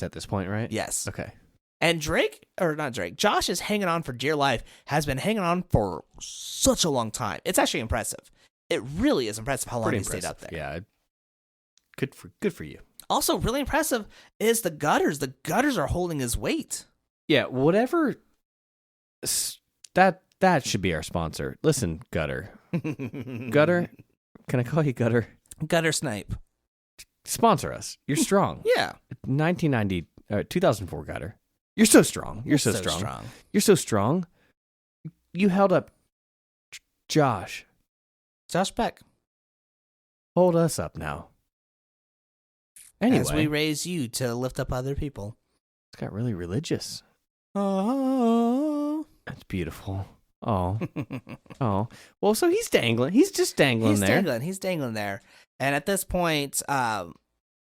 at this point, right? Yes. Okay. And Josh is hanging on for dear life, has been hanging on for such a long time. It's actually impressive. It really is impressive how long he stayed up there. Yeah. Good for you. Also, really impressive is the gutters. The gutters are holding his weight. Yeah, whatever. That should be our sponsor. Listen, Gutter. Gutter, can I call you Gutter? Gutter Snipe. Sponsor us. You're strong. Yeah. 2004 Gutter. You're so strong. You're so strong. You're so strong. You held up Josh. Josh Beck. Hold us up now. Anyway. As we raise you to lift up other people. It's got really religious. Oh. That's beautiful. Oh. Oh. Well, so he's dangling. He's just dangling there. He's dangling there. And at this point,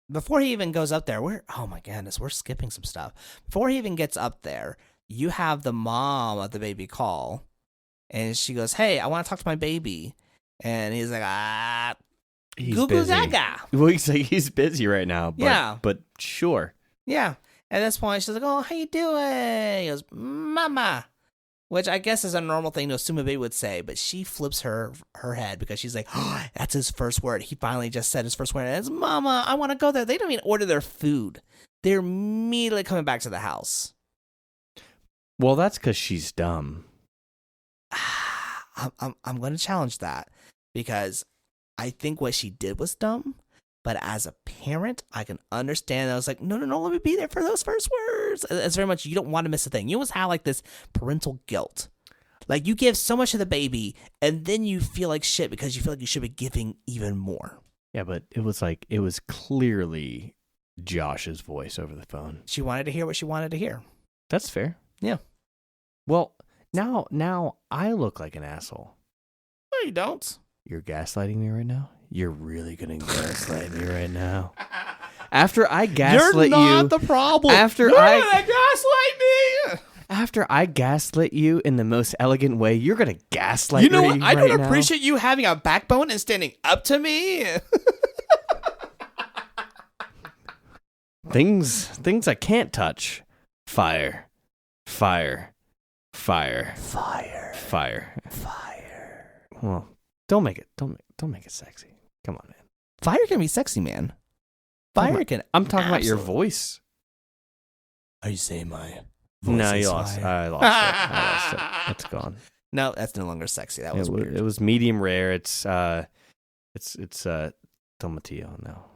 before he even goes up there, oh my goodness, we're skipping some stuff. Before he even gets up there, you have the mom of the baby call. And she goes, hey, I want to talk to my baby. And he's like, he's Goo busy. Gaga. Well, he's busy right now. But, yeah. But sure. Yeah. At this point, she's like, oh, how you doing? He goes, mama. Which I guess is a normal thing to assume a baby would say, but she flips her head because she's like, oh, that's his first word. He finally just said his first word. And it's, mama, I want to go there. They don't even order their food. They're immediately coming back to the house. Well, that's because she's dumb. I'm going to challenge that because I think what she did was dumb. But as a parent, I can understand. I was like, no, let me be there for those first words. It's very much, you don't want to miss a thing. You always have like this parental guilt. Like you give so much to the baby and then you feel like shit because you feel like you should be giving even more. Yeah, but it was clearly Josh's voice over the phone. She wanted to hear what she wanted to hear. That's fair. Yeah. Well, now I look like an asshole. No, you don't. You're gaslighting me right now? You're really going to gaslight me right now. After I gaslit you... You're not the problem. After You're going to gaslight me. After I gaslit you in the most elegant way, you're going to gaslight me. You know what? I don't now? appreciate you having a backbone and standing up to me. Things I can't touch. Fire. Well, don't make it sexy. Come on, man. Fire can be sexy, man. Fire can. I'm talking about your voice. Are you saying my voice? No, you is lost. fire? I lost it. It's gone. No, that's no longer sexy. That was weird. It was medium rare. It's tomatillo now.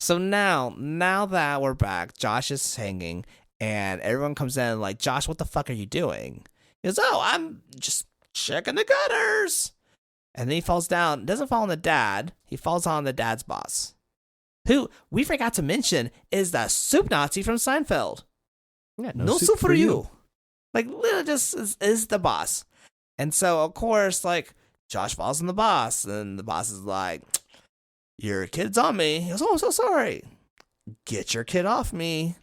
So now that we're back, Josh is hanging, and everyone comes in like, Josh, what the fuck are you doing? He goes, oh, I'm just checking the gutters. And then he falls down. Doesn't fall on the dad. He falls on the dad's boss, who we forgot to mention is the soup Nazi from Seinfeld. Yeah, no soup for you. Like, literally just is the boss. And so, of course, like, Josh falls on the boss, and the boss is like, your kid's on me. He goes, oh, I'm so sorry. Get your kid off me.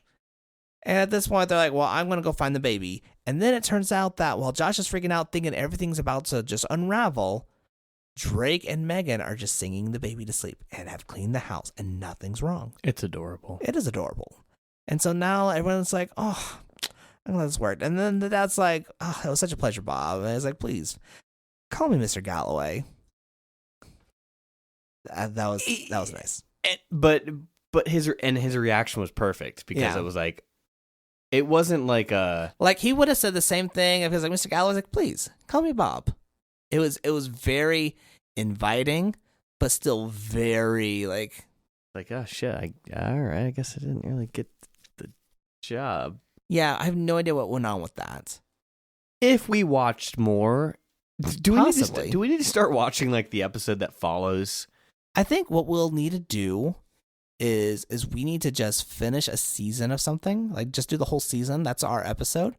And at this point, they're like, well, I'm going to go find the baby. And then it turns out that while Josh is freaking out, thinking everything's about to just unravel, Drake and Megan are just singing the baby to sleep and have cleaned the house, and nothing's wrong. It's adorable. It is adorable. And so now everyone's like, oh, I'm going to let this work. And then the dad's like, oh, it was such a pleasure, Bob. And he's like, please, call me Mr. Galloway. That was nice. But his reaction was perfect because it was like, it wasn't like a... Like, he would have said the same thing if he was like, Mr. Galloway was like, please, call me Bob. It was very inviting, but still very, like... Like, oh, shit, all right, I guess I didn't really get the job. Yeah, I have no idea what went on with that. If we watched more... Do we need to start watching, like, the episode that follows? I think what we'll need to do is we need to just finish a season of something, like just do the whole season. That's our episode,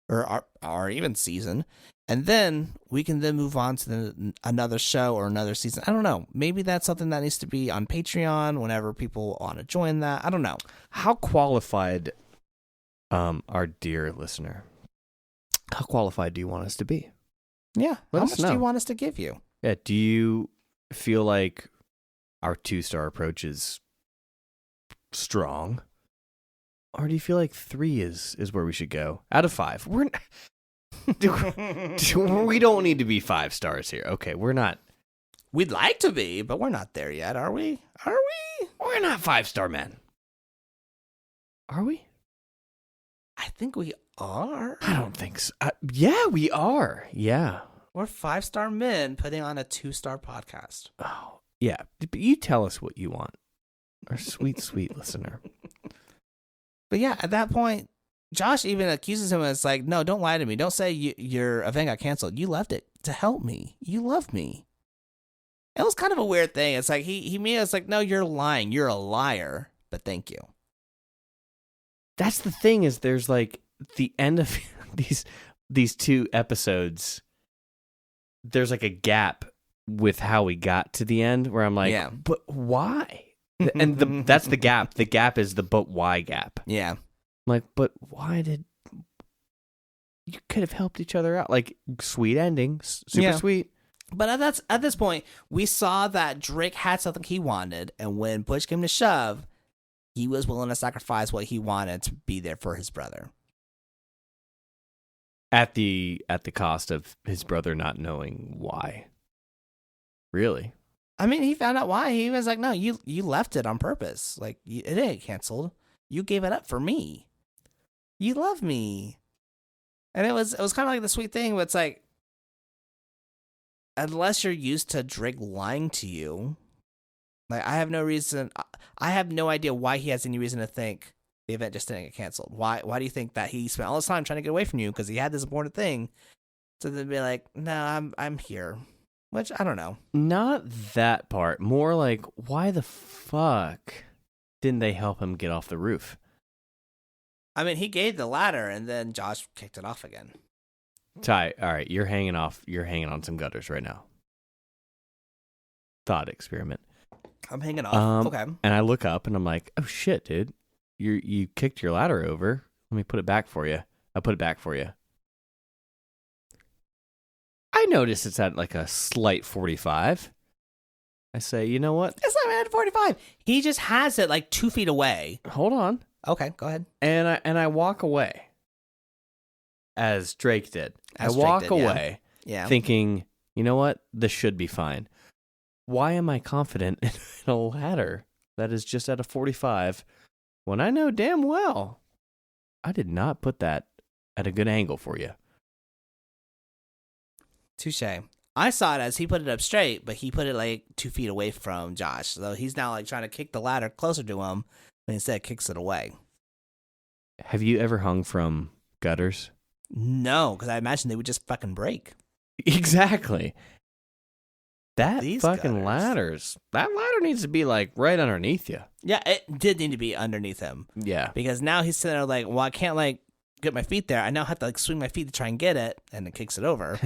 or our even season, And then we can then move on to another show or another season. I don't know. Maybe that's something that needs to be on Patreon whenever people want to join that. I don't know. How qualified, our dear listener, how qualified do you want us to be? Yeah. Let How us much do know. you want us to give you? Yeah. Do you feel like our 2-star approach is strong? Or do you feel like 3 is where we should go? Out of 5. We don't need to be 5 stars here. Okay, we're not. We'd like to be, but we're not there yet, are we? Are we? We're not 5-star men. Are we? I think we are. I don't think so. Yeah, we are. Yeah. We're 5-star men putting on a 2-star podcast. Oh, yeah. But you tell us what you want. Our sweet, sweet listener. But yeah, at that point, Josh even accuses him. It's like, no, don't lie to me. Don't say your event got canceled. You left it to help me. You love me. It was kind of a weird thing. It's like he made us like, no, you're lying. You're a liar. But thank you. That's the thing is there's like the end of these 2 episodes. There's like a gap with how we got to the end where I'm like, yeah. But why? And that's the gap. The gap is the but why gap. Yeah. I'm like, but why did you could have helped each other out? Like, sweet ending, super sweet. But at this point, we saw that Drake had something he wanted, and when push came to shove, he was willing to sacrifice what he wanted to be there for his brother. At the cost of his brother not knowing why. Really? I mean, he found out why. He was like, no, you left it on purpose. Like, it didn't canceled. You gave it up for me. You love me. And it was kind of like the sweet thing, but it's like, unless you're used to Drake lying to you, like, I have no idea why he has any reason to think the event just didn't get canceled. Why do you think that he spent all this time trying to get away from you because he had this important thing? So then be like, no, I'm here. Which, I don't know. Not that part. More like, why the fuck didn't they help him get off the roof? I mean, he gave the ladder, and then Josh kicked it off again. Ty, all right, you're hanging on some gutters right now. Thought experiment. I'm hanging off. Okay. And I look up, and I'm like, oh, shit, dude. You kicked your ladder over. Let me put it back for you. I put it back for you. I notice it's at like a slight 45. I say, you know what? It's not at 45. He just has it like 2 feet away. Hold on. Okay, go ahead. And I walk away, as Drake did. As I walk Drake did, away, Yeah. thinking, you know what? This should be fine. Why am I confident in a ladder that is just at a 45 when I know damn well I did not put that at a good angle for you? Touche. I saw it as he put it up straight, but he put it like 2 feet away from Josh. So he's now like trying to kick the ladder closer to him, but instead kicks it away. Have you ever hung from gutters? No, because I imagine they would just fucking break. Exactly. That These fucking gutters. that ladder needs to be like right underneath you. Yeah, it did need to be underneath him. Yeah. Because now he's sitting there like, well, I can't like get my feet there. I now have to like swing my feet to try and get it, and it kicks it over.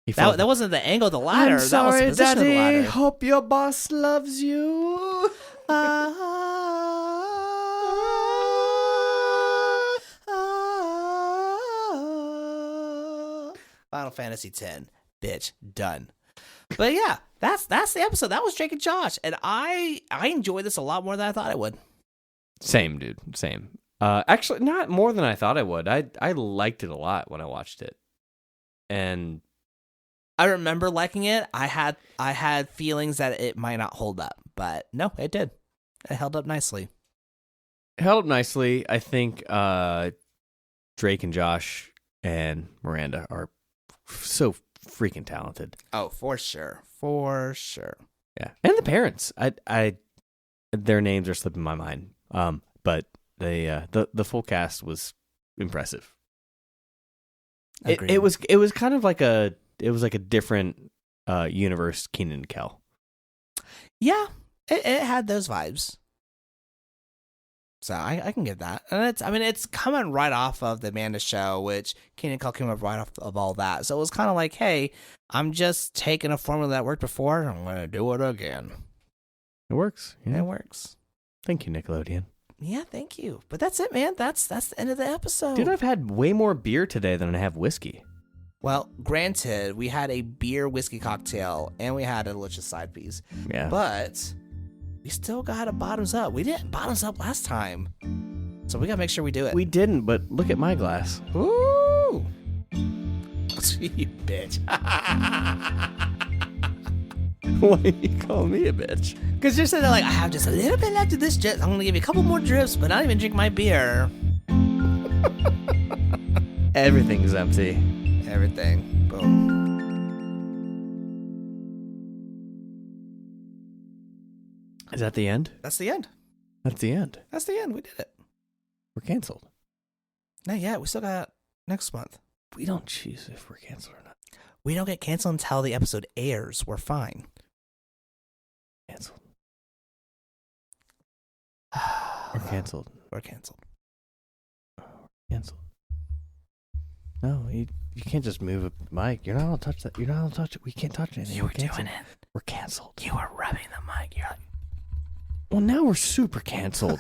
That wasn't the angle of the ladder. I'm sorry, that was the position Daddy. of the ladder. Hope your boss loves you. Final Fantasy X, bitch, done. But yeah, that's the episode. That was Drake and Josh, and I enjoyed this a lot more than I thought I would. Same, dude. Same. Actually, not more than I thought I would. I liked it a lot when I watched it, and I remember liking it. I had feelings that it might not hold up, but no, it did. It held up nicely. held up nicely. I think Drake and Josh and Miranda are so freaking talented. Oh, for sure. For sure. Yeah. And the parents. I their names are slipping my mind. But the full cast was impressive. It was kind of like a different universe Kenan and Kel. Yeah, it had those vibes. So I can get that. And it's coming right off of the Amanda show, which Kenan Cole came up right off of all that. So it was kind of like, hey, I'm just taking a formula that worked before and I'm going to do it again. It works. Yeah. It works. Thank you, Nickelodeon. Yeah, thank you. But that's it, man. That's the end of the episode. Dude, I've had way more beer today than I have whiskey. Well, granted, we had a beer whiskey cocktail and we had a delicious side piece. Yeah. But we still got a bottoms up. We didn't bottoms up last time. So we got to make sure we do it. We didn't, but look at my glass. Ooh. You bitch. Why are you calling me a bitch? Because you're saying like, I have just a little bit left of this drip. I'm going to give you a couple more drips, but I don't even drink my beer. Everything's empty. Everything. Boom. Is that the end? That's the end. That's the end. That's the end. We did it. We're canceled. Not yet. We still got next month. We don't choose if we're canceled or not. We don't get canceled until the episode airs. We're fine. Canceled. We're canceled. We're canceled. Canceled. No, you can't just move a mic. You're not allowed to touch that. You're not allowed to touch it. We can't touch anything. You were canceled. doing it. We're canceled. You were rubbing the mic. You're like, Well, now we're super canceled.